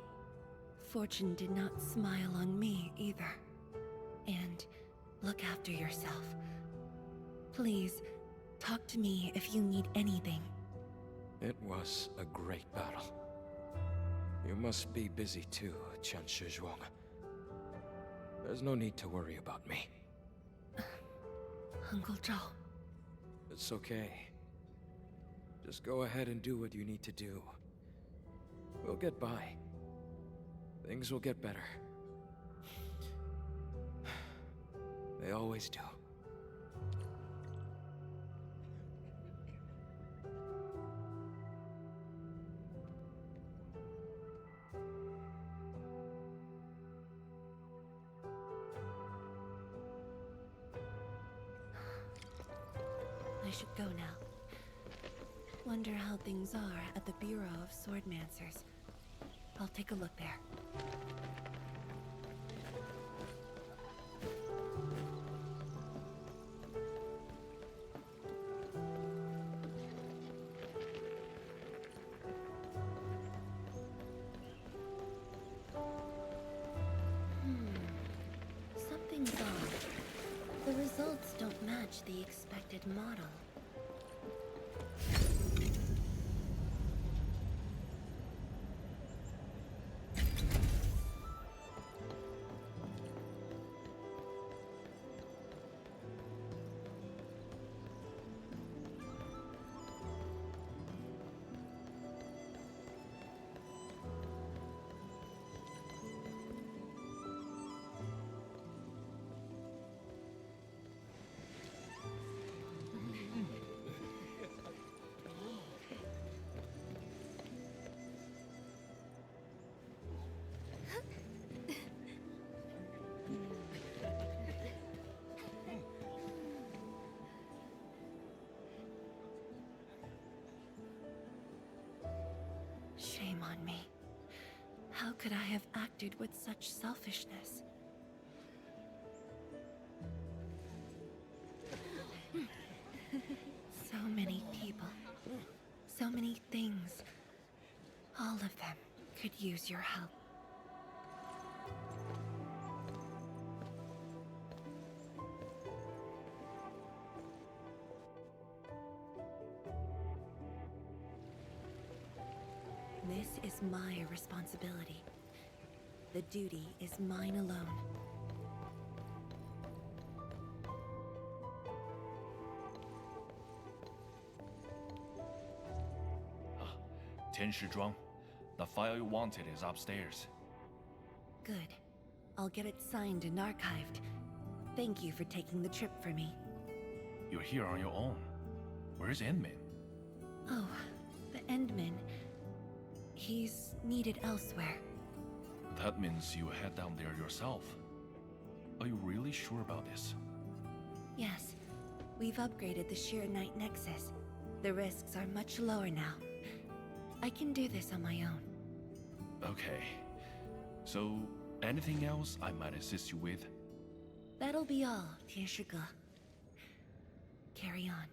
C: Fortune did not smile on me either. And look after yourself. Please, talk to me if you need anything.
S: It was a great battle. You must be busy too, Qian Shizhuang. There's no need to worry about me.
C: Uncle Zhao.
S: It's okay. Just go ahead and do what you need to do. We'll get by. Things will get better. They always do.
C: I should go now. Wonder how things are at the Bureau of Swordmancers. I'll take a look there. Something's off. The results don't match the expected model. Shame on me. How could I have acted with such selfishness? So many people. So many things. All of them could use your help. This is my responsibility. The duty is mine alone.
K: 田时庄, the file you wanted is upstairs.
C: Good. I'll get it signed and archived. Thank you for taking the trip for me.
K: You're here on your own. Where's Endmin?
C: Oh, the Endman. He's needed elsewhere.
K: That means you head down there yourself. Are you really sure about this?
C: Yes. We've upgraded the Sheer Knight Nexus. The risks are much lower now. I can do this on my own.
K: Okay. So, anything else I might assist you with?
C: That'll be all, Tianshige. Carry on.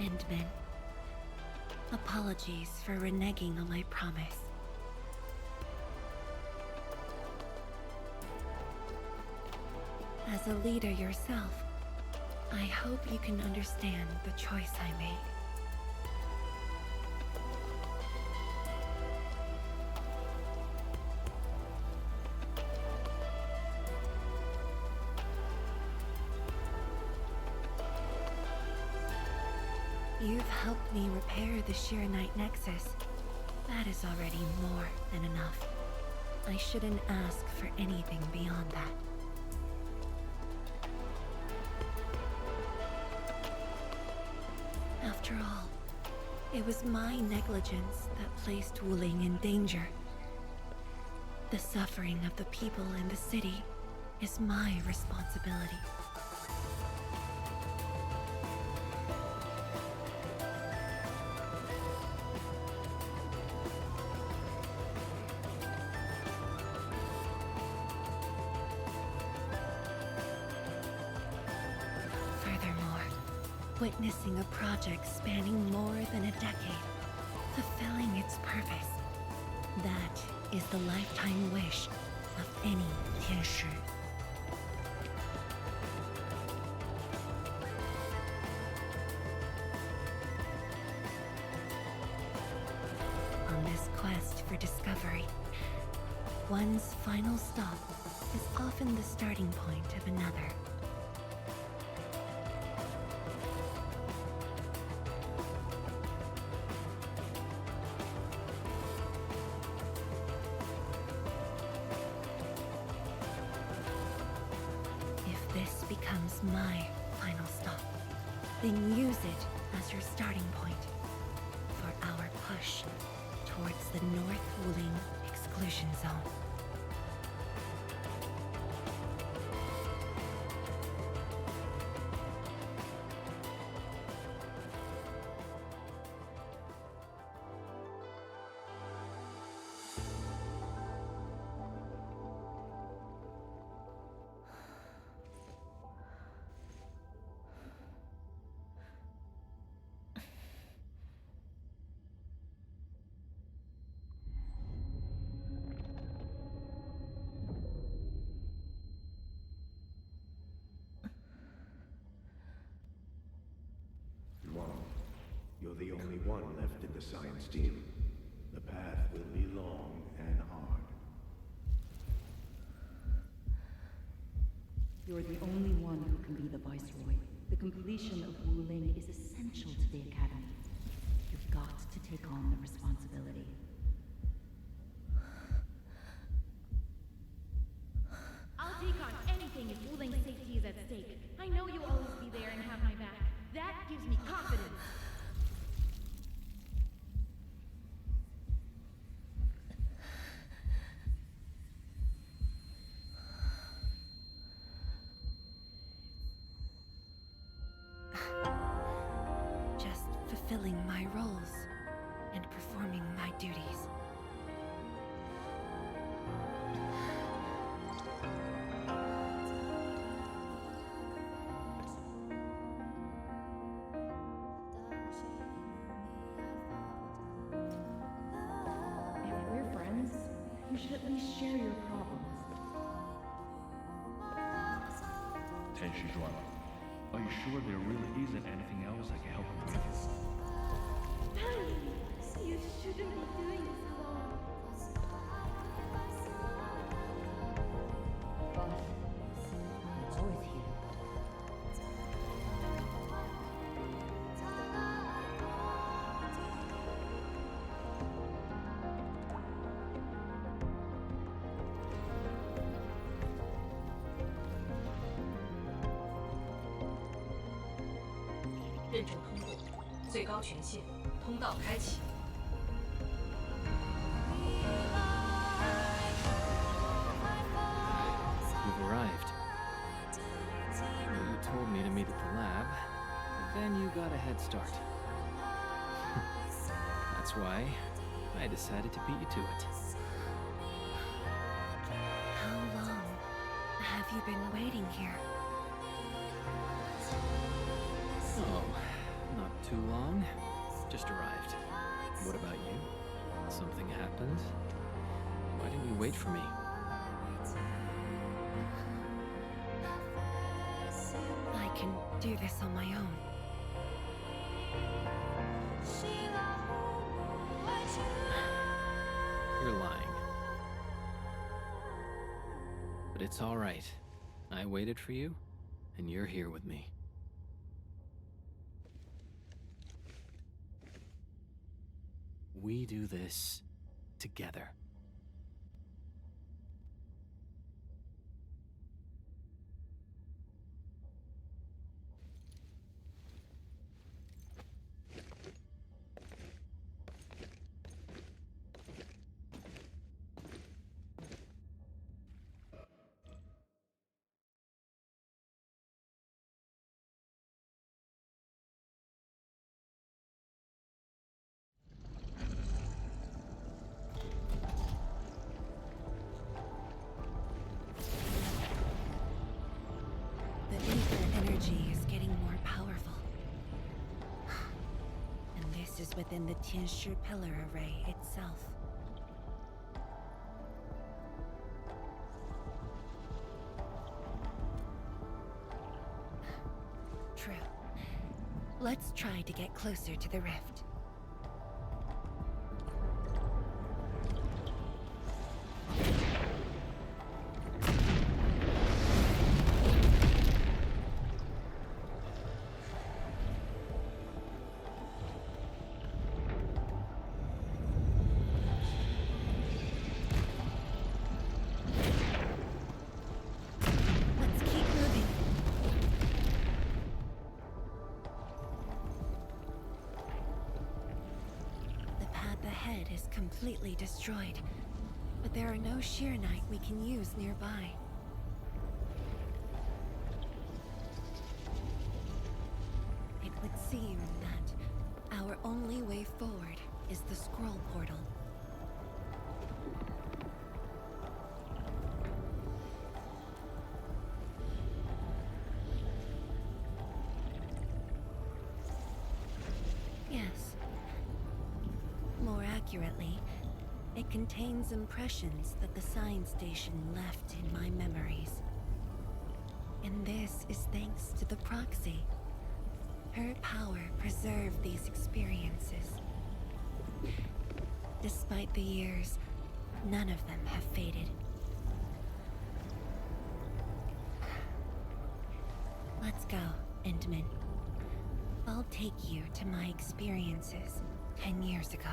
C: Endman. Apologies for reneging on my promise. As a leader yourself, I hope you can understand the choice I made. You've helped me repair the Shiranite Nexus. That is already more than enough. I shouldn't ask for anything beyond that. After all, it was my negligence that placed Wuling in danger. The suffering of the people in the city is my responsibility. Witnessing a project spanning more than a decade, fulfilling its purpose. That is the lifetime wish of any Tianshi. On this quest for discovery, one's final stop is often the starting point of another. Becomes my final stop. Then use it as your starting point for our push towards the North Wuling exclusion zone.
T: You're the only one left in the science team. The path will be long and hard.
U: You're the only one who can be the Viceroy. The completion of Wuling is essential to the Academy. You've got to take on the responsibility.
V: I'll take on anything if Wuling's safety is at stake. I know you'll always be there and have my back. That gives me confidence.
C: Just fulfilling my roles and performing my duties.
U: If we're friends, you should at least share your problems.
K: Tenshi Zhuan, are you sure there really isn't anything else I can help you with?
V: You shouldn't be doing this alone.
U: Boss, I'm always here.
I: 认证通过，最高权限，通道开启。
H: You've arrived. Well, you told me to meet at the lab, but then you got a head start. That's why I decided to beat you to it.
C: How long have you been waiting here?
H: Oh, not too too long. Just arrived. What about you? Something happened? Why didn't you wait for me?
C: I can do this on my own.
H: You're lying. But it's all right. I waited for you, and you're here with me. We do this together.
C: The ether energy is getting more powerful. And this is within the Tianshi pillar array itself. True. Let's try to get closer to the rift. Completely destroyed, but there are no Sheernite we can use nearby. It would seem that our only way forward is the scroll portal. Yes. More accurately, it contains impressions that the science station left in my memories. And this is thanks to the proxy. Her power preserved these experiences. Despite the years, none of them have faded. Let's go, Endman. I'll take you to my experiences 10 years ago.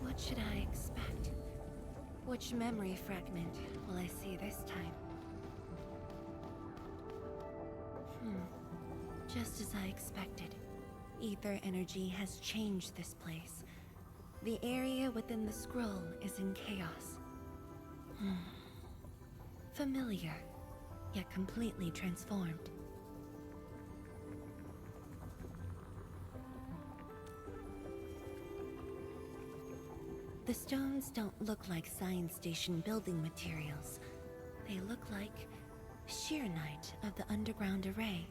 C: What should I expect? Which memory fragment will I see this time? Just as I expected. Ether energy has changed this place. The area within the scroll is in chaos. Familiar, yet completely transformed. The stones don't look like science station building materials. They look like Sheernite of the underground array.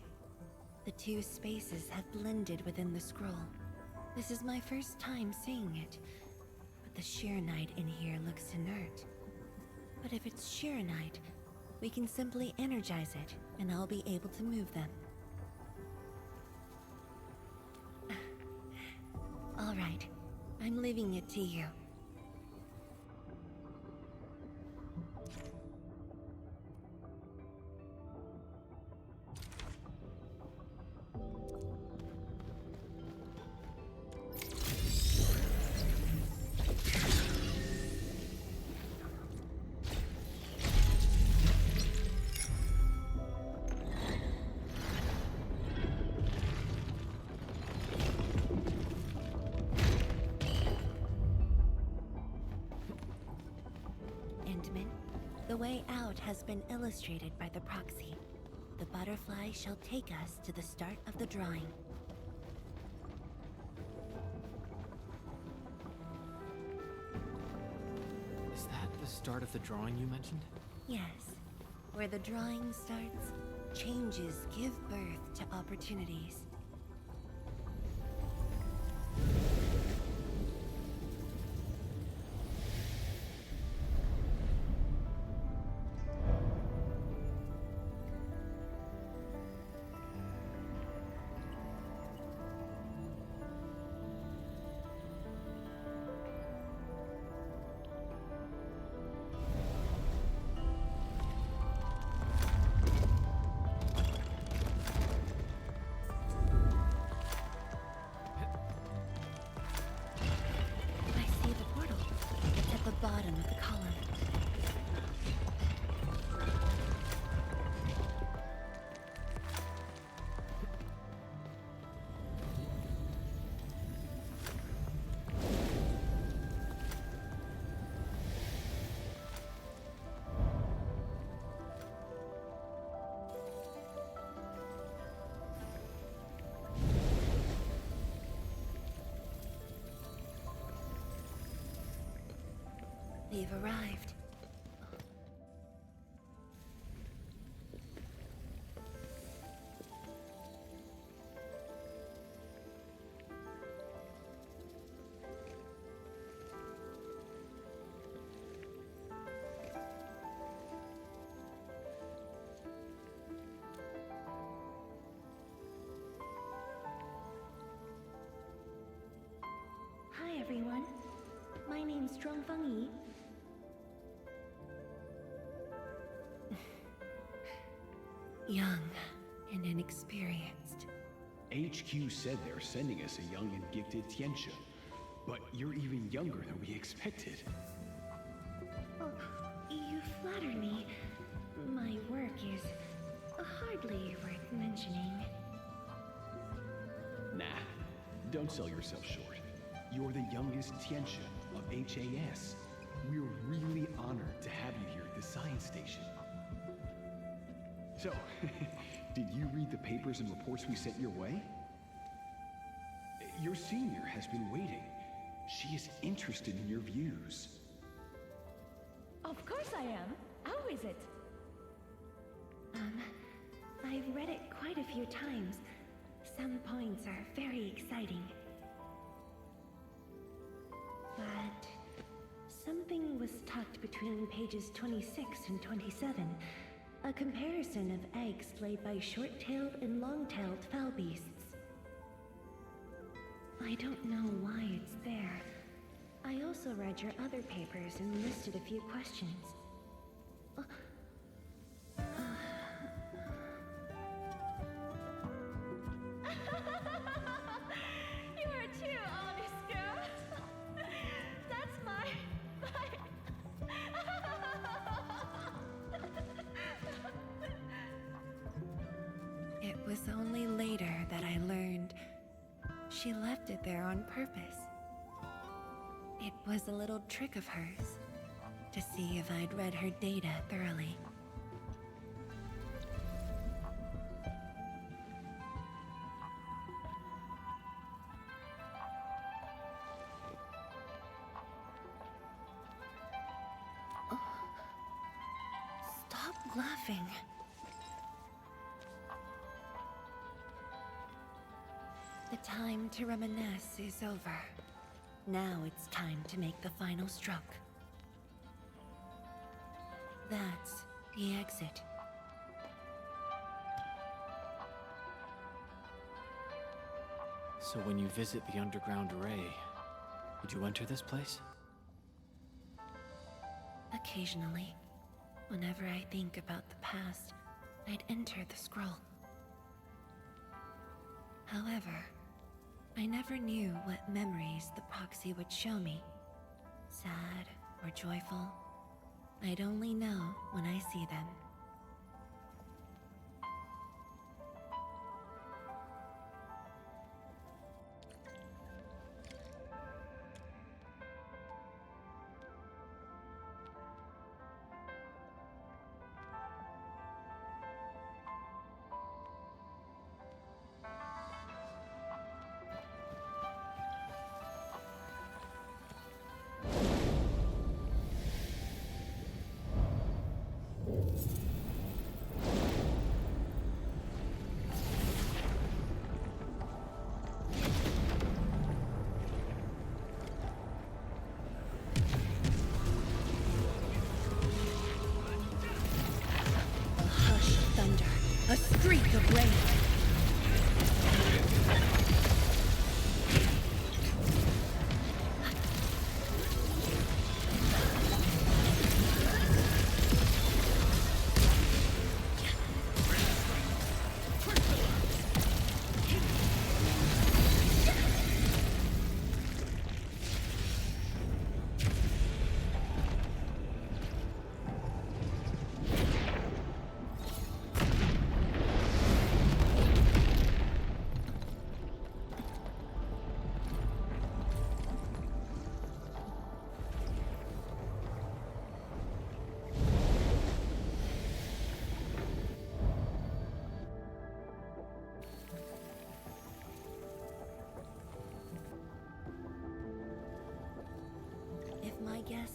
C: The two spaces have blended within the scroll. This is my first time seeing it, but the Sheernite in here looks inert. But if it's Sheernite, we can simply energize it, and I'll be able to move them. All right, I'm leaving it to you. The way out has been illustrated by the proxy. The butterfly shall take us to the start of the drawing.
H: Is that the start of the drawing you mentioned?
C: Yes. Where the drawing starts, changes give birth to opportunities. Bottom of the column. They've arrived. Hi everyone. My name's Zhuangfeng Yi. Young and inexperienced.
E: HQ said they're sending us a young and gifted Tianxia, but you're even younger than we expected.
V: Oh, you flatter me. My work is hardly worth mentioning.
E: Nah, don't sell yourself short. You're the youngest Tianxia of HAS. We're really honored to have you here at the science station. So, did you read the papers and reports we sent your way? Your senior has been waiting. She is interested in your views.
V: Of course I am. How is it?
C: I've read it quite a few times. Some points are very exciting. But something was tucked between pages 26 and 27. A comparison of eggs laid by short-tailed and long-tailed fowl beasts. I don't know why it's there. I also read your other papers and listed a few questions.
V: You are too honest, girl. That's my...
C: It was only later that I learned she left it there on purpose. It was a little trick of hers to see if I'd read her data thoroughly. Stop laughing. The time to reminisce is over. Now it's time to make the final stroke. That's the exit.
H: So when you visit the underground array, would you enter this place?
C: Occasionally, whenever I think about the past, I'd enter the scroll. However, I never knew what memories the proxy would show me. Sad or joyful, I'd only know when I see them.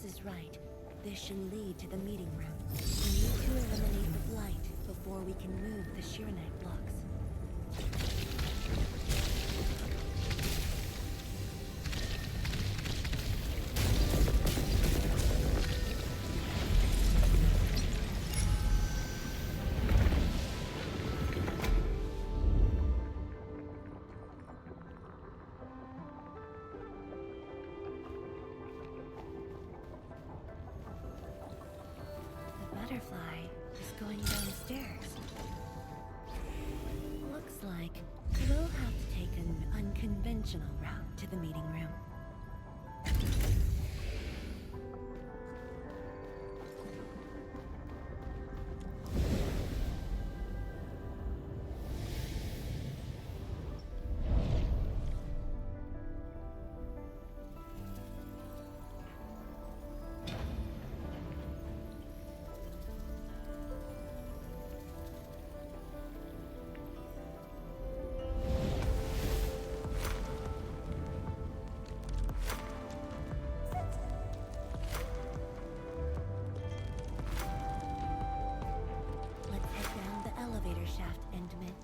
C: Gus is right. This should lead to the meeting room. We need to eliminate the blight before we can move the Shiranite blocks. Butterfly is going downstairs. Looks like we'll have to take an unconventional route to the meeting room. Shaft, Endman.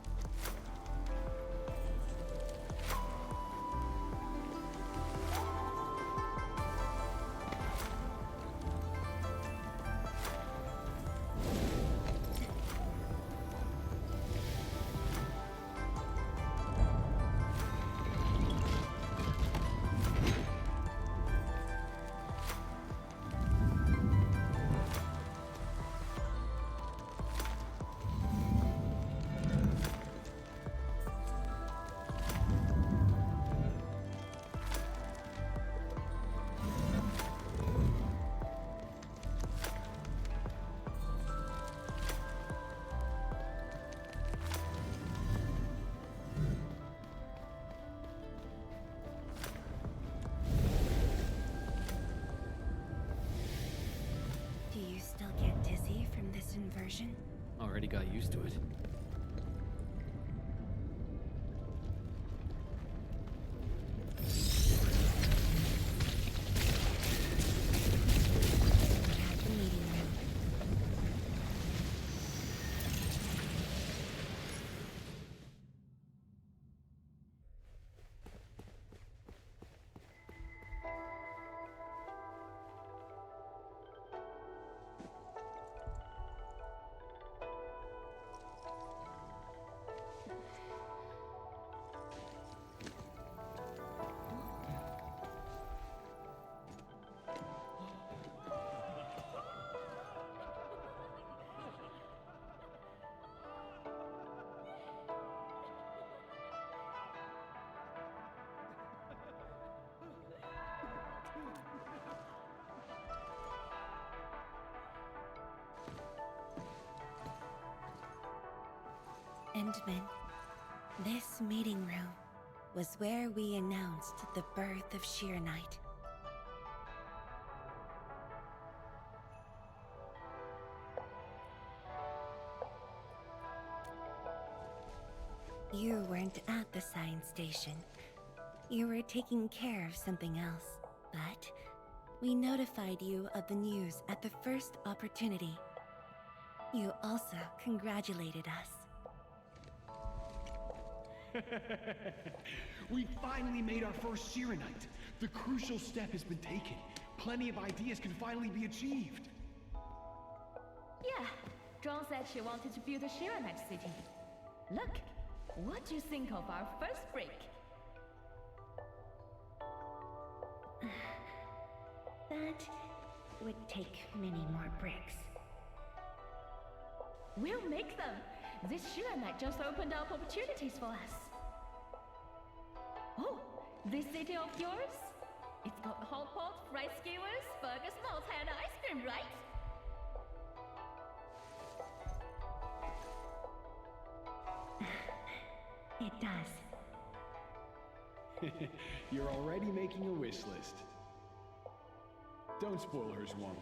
C: Do you still get dizzy from this inversion?
H: Already got used to it.
C: At the meeting room. Endman, this meeting room was where we announced the birth of Shiranite. You weren't at the science station. You were taking care of something else, but we notified you of the news at the first opportunity. You also congratulated us.
E: We finally made our first Shiranite. The crucial step has been taken. Plenty of ideas can finally be achieved.
V: Yeah, Zhuang said she wanted to build a Shiranite city. Look, what do you think of our first break?
C: That would take many more bricks.
V: We'll make them! This Shiranite just opened up opportunities for us. Oh, this city of yours? It's got hot pot, rice skewers, burgers, malts, and ice cream, right?
C: It does.
E: You're already making a wish list. Don't spoil her, Zhuang.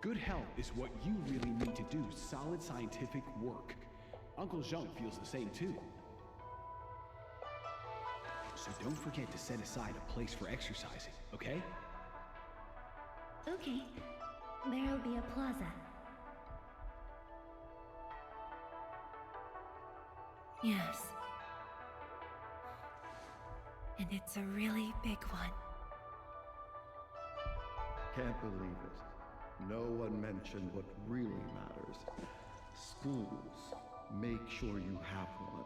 E: Good health is what you really need to do solid scientific work. Uncle Zheng feels the same too. So don't forget to set aside a place for exercising, okay?
C: Okay. There'll be a plaza. Yes. And it's a really big one.
T: Can't believe it. No one mentioned what really matters. Schools. Make sure you have one.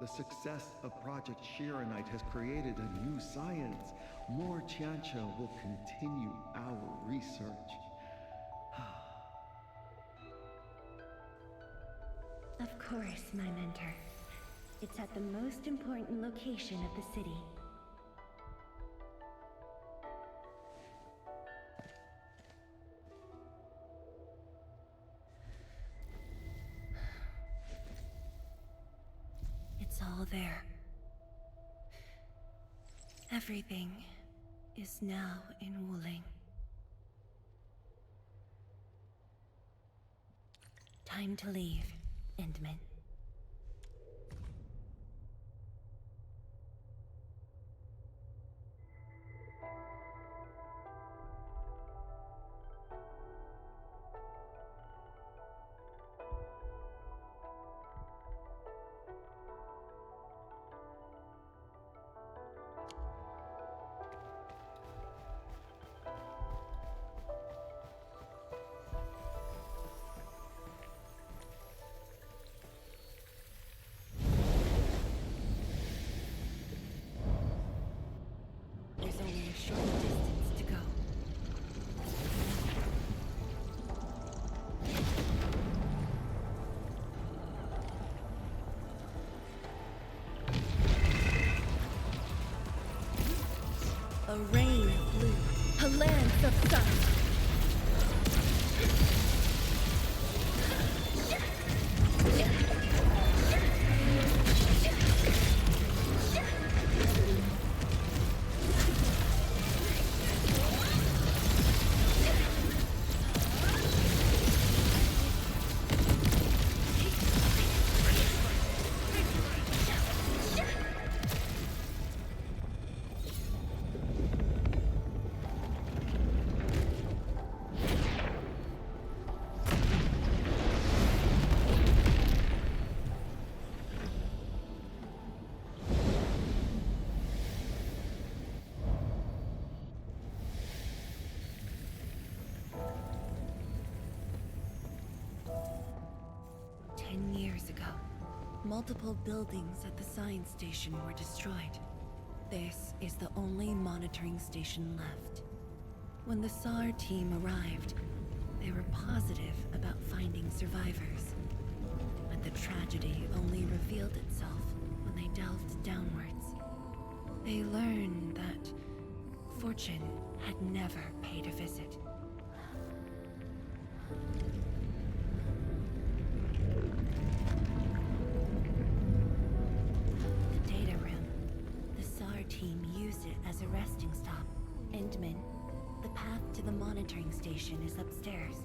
T: The success of Project Shiranite has created a new science. More Tiancha will continue our research.
C: Of course, my mentor. It's at the most important location of the city. It's all there. Everything is now in Wuling. Time to leave, Endman. There's only a short distance to go. A rain of blue, a lance of sun. Multiple buildings at the science station were destroyed. This is the only monitoring station left. When the SAR team arrived, they were positive about finding survivors. But the tragedy only revealed itself when they delved downwards. They learned that fortune had never paid a visit. As a resting stop. Endman, the path to the monitoring station is upstairs.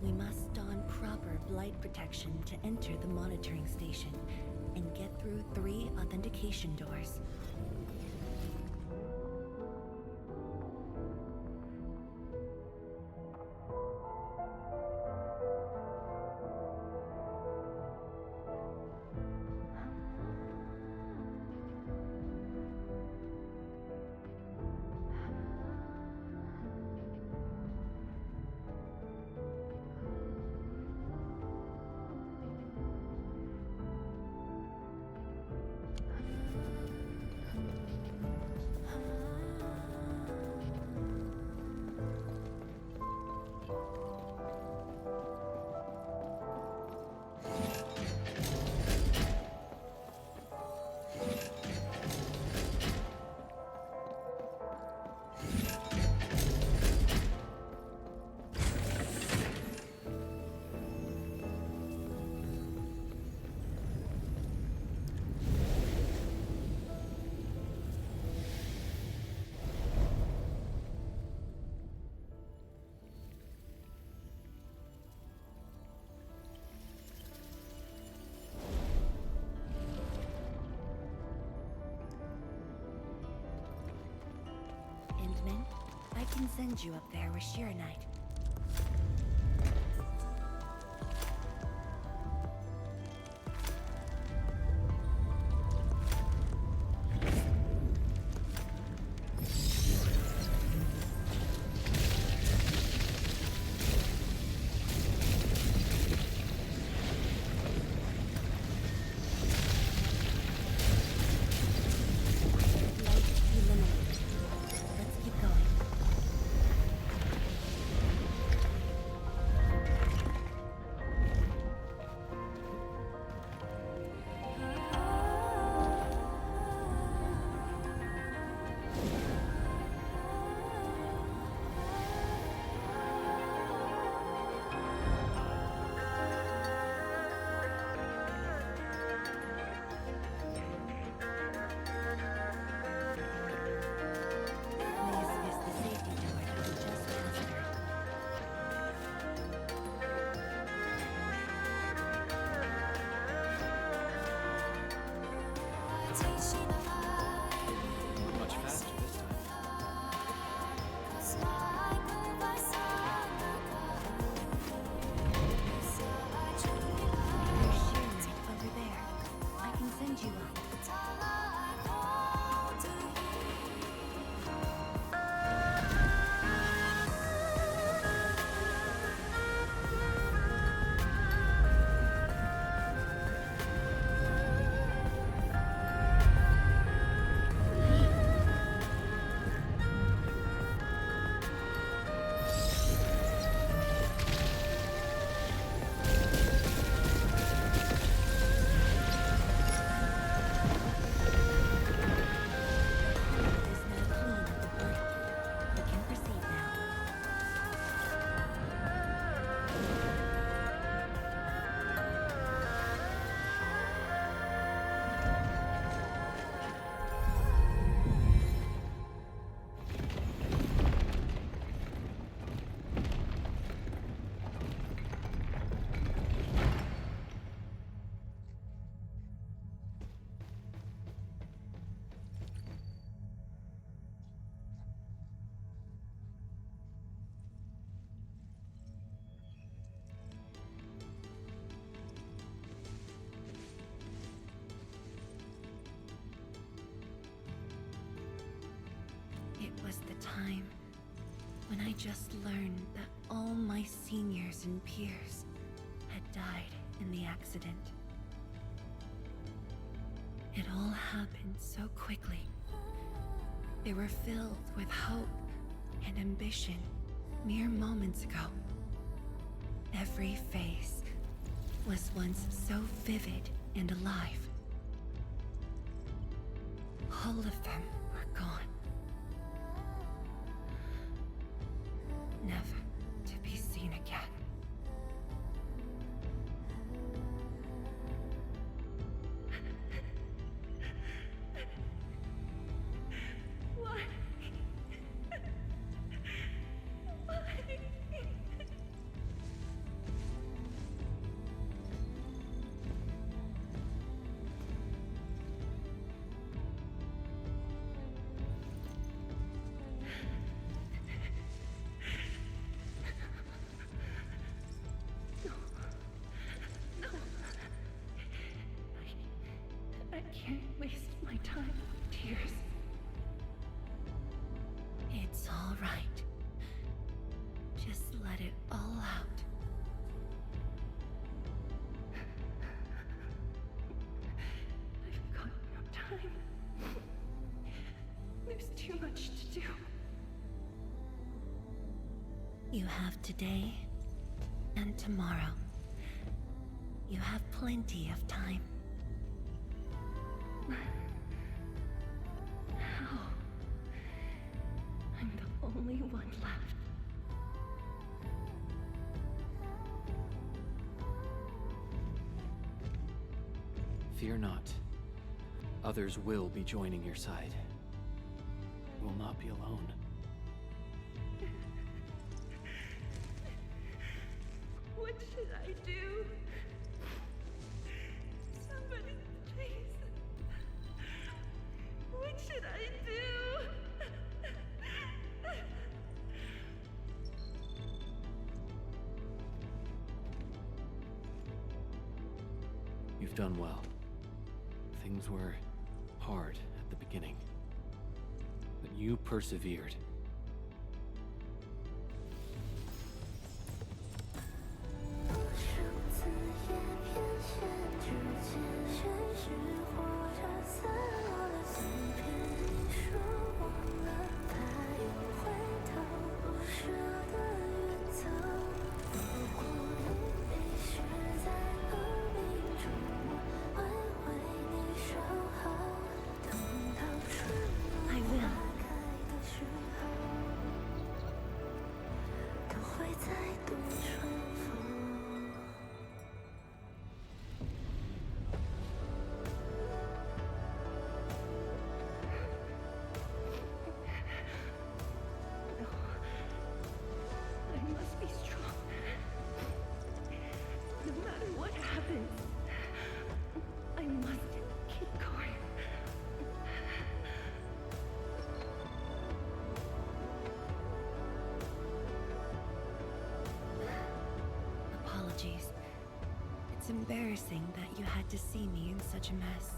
C: We must don proper blight protection to enter the monitoring station and get through 3 authentication doors. can send you up there with Shiranite.
H: Much faster this time.
C: There's Shiranite over there. I can send you up. It was the time when I just learned that all my seniors and peers had died in the accident. It all happened so quickly. They were filled with hope and ambition mere moments ago. Every face was once so vivid and alive. All of them were gone. Never to be seen again.
V: Why? I can't waste my time with tears.
C: It's all right. Just let it all out.
V: I've got no time. There's too much to do.
C: You have today and tomorrow. You have plenty of time.
V: How? I'm the only one left.
H: Fear not. Others will be joining your side. You will not be alone.
V: What should I do? Somebody, please. What should I do?
H: done well. Things were hard at the beginning, but you persevered.
C: It's embarrassing that you had to see me in such a mess.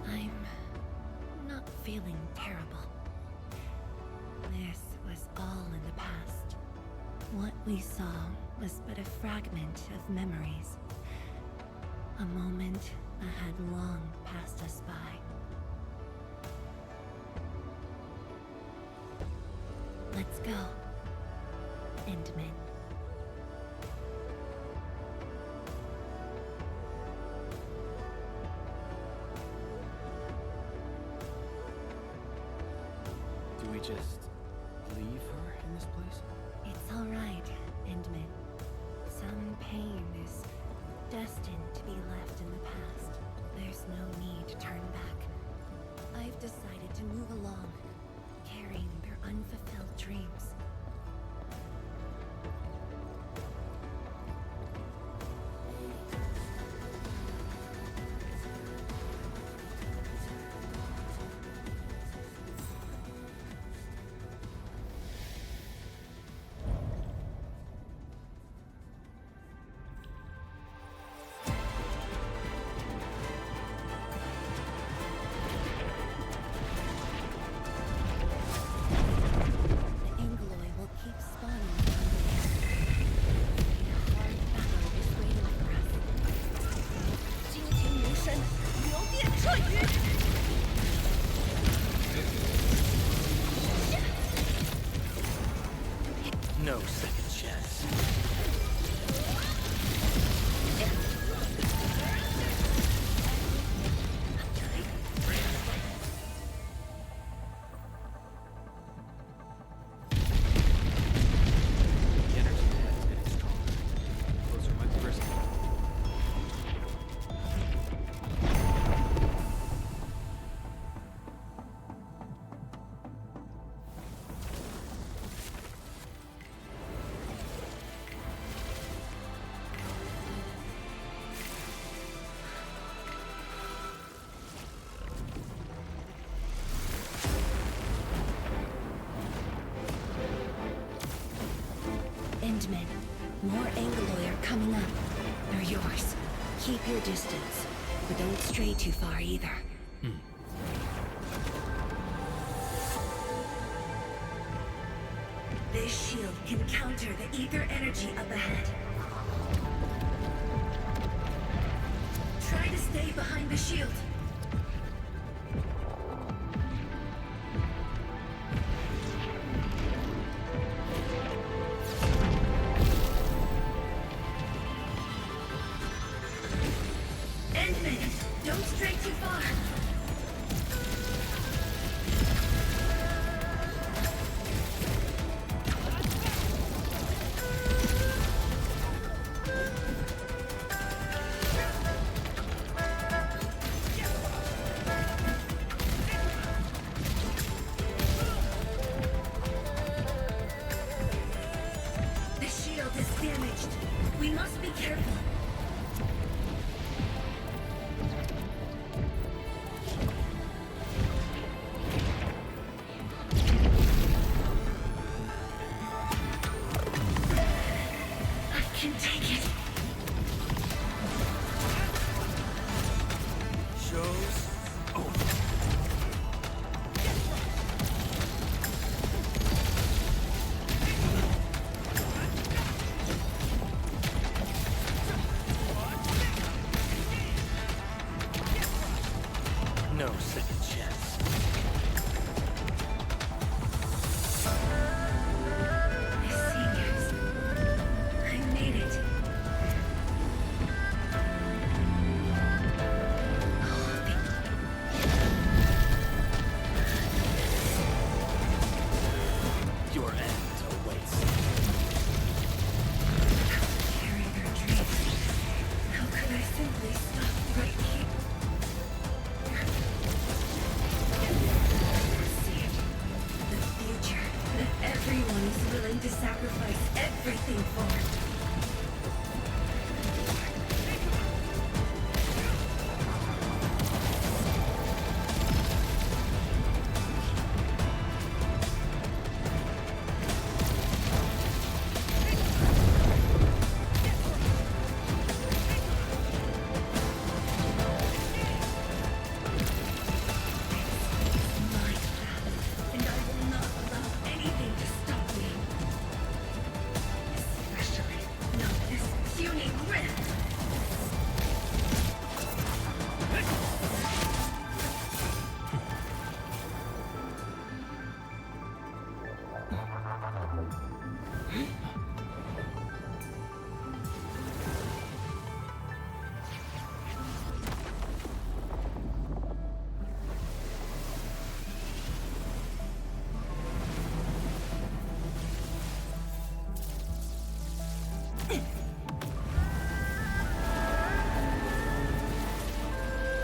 C: I'm not feeling terrible. This was all in the past. What we saw was but a fragment of memories. A moment that had long passed us by. Let's go, Endman.
H: Do we just leave her in this place?
C: It's all right, Endman. Some pain is destined to be left in the past. There's no need to turn back. I've decided to move along, carrying their unfulfilled dreams.
B: No second chance.
C: Endman, more Angoloi are coming up. They're yours. Keep your distance, but don't stray too far either. This shield can counter the ether energy up ahead. Try to stay behind the shield. Don't stray too far. The shield is damaged. We must be careful. can take it.
B: Show's over. No second chance.
C: My seniors. I made it.
B: Your end awaits.
C: Carry their dreams. How could I simply stop right here? See it. The future that everyone is willing to sacrifice everything for. And I will not allow anything to stop me. Especially not this puny rift.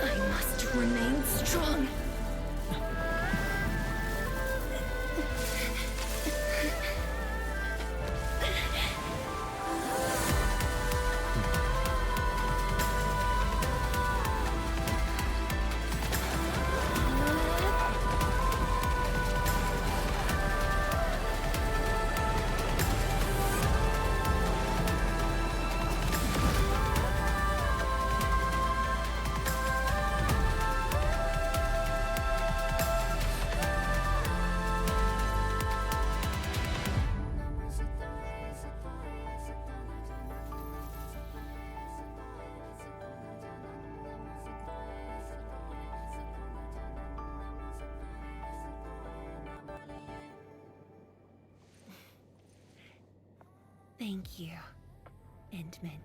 C: I must remain strong. Thank you, Endman.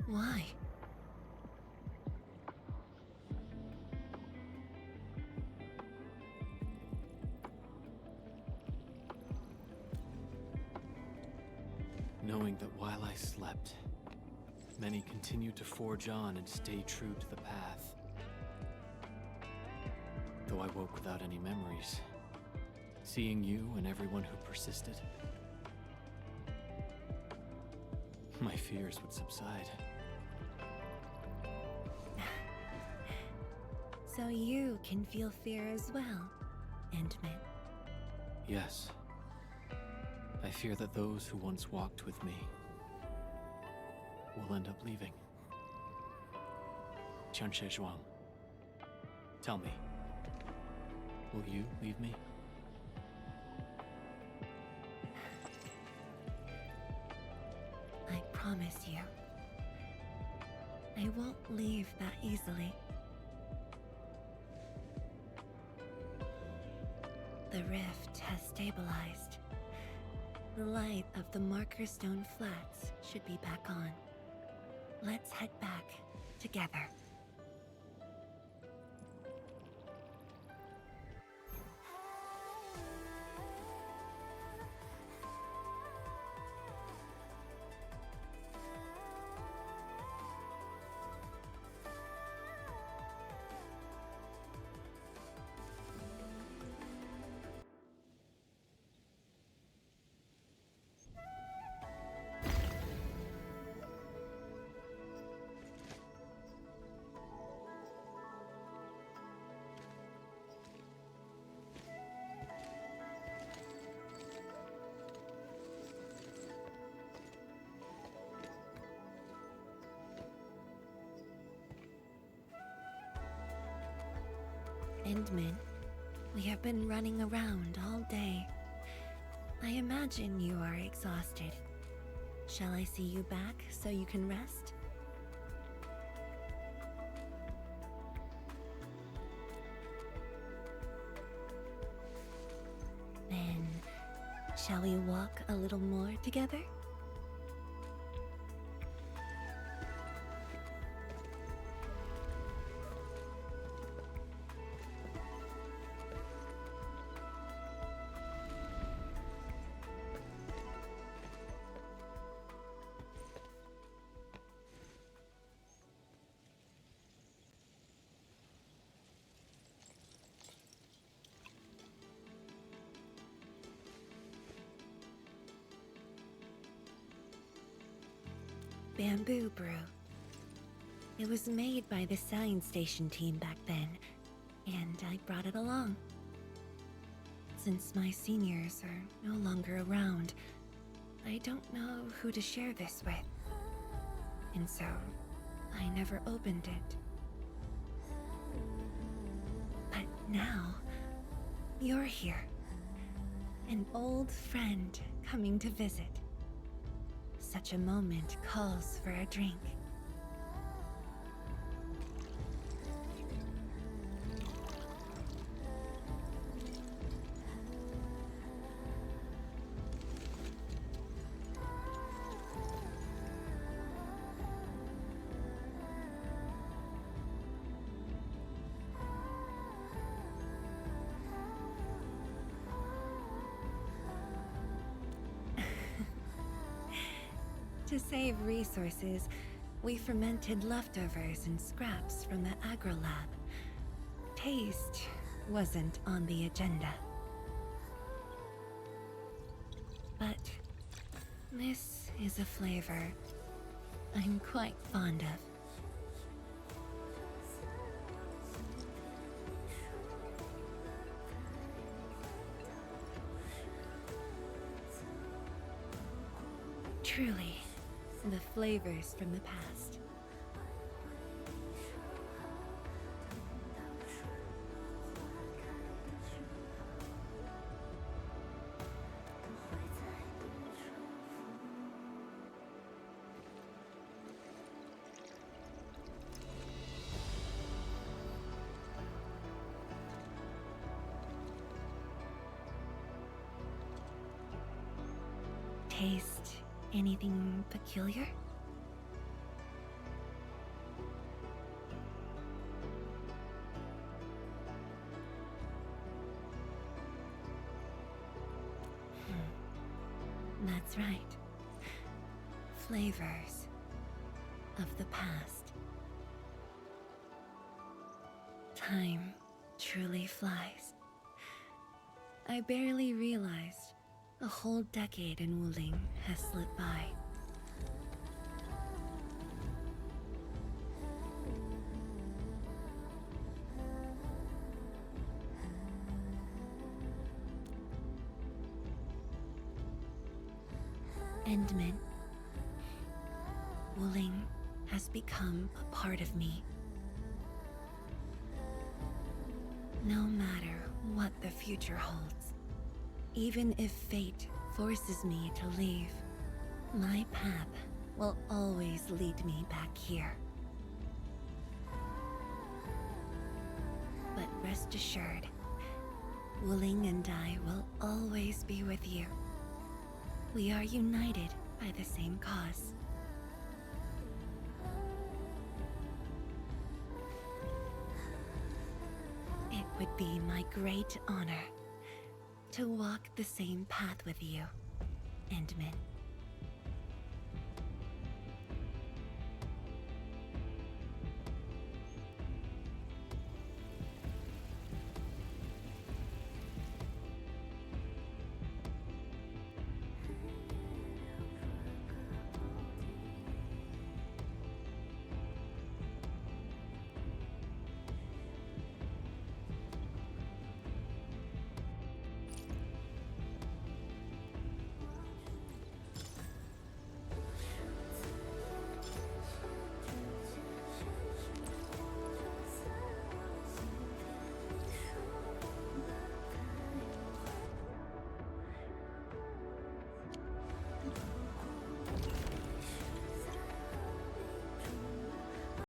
C: Why?
H: Knowing that while I slept, many continued to forge on and stay true to the path. Though I woke without any memories, seeing you and everyone who persisted, my fears would subside.
C: So you can feel fear as well, Endman.
H: Yes. I fear that those who once walked with me will end up leaving. Qianche Zhuang, tell me, will you leave me?
C: I promise you, I won't leave that easily. The rift has stabilized. The light of the Marker Stone Flats should be back on. Let's head back together. Endman, we have been running around all day. I imagine you are exhausted. Shall I see you back so you can rest? Then, shall we walk a little more together? Bamboo brew. It was made by the science station team back then, and I brought it along. Since my seniors are no longer around, I don't know who to share this with. And so, I never opened it. But now, you're here. An old friend coming to visit. Such a moment calls for a drink. To save resources, we fermented leftovers and scraps from the agro lab. Taste wasn't on the agenda. But this is a flavor I'm quite fond of. Truly, the flavors from the past. Taste anything peculiar? That's right. Flavors of the past. Time truly flies. I barely realized a whole decade in Wuling has slipped by. Endman, Wuling has become a part of me. No matter what the future holds, even if fate forces me to leave, my path will always lead me back here. But rest assured, Wuling and I will always be with you. We are united by the same cause. It would be my great honor to walk the same path with you, Endman.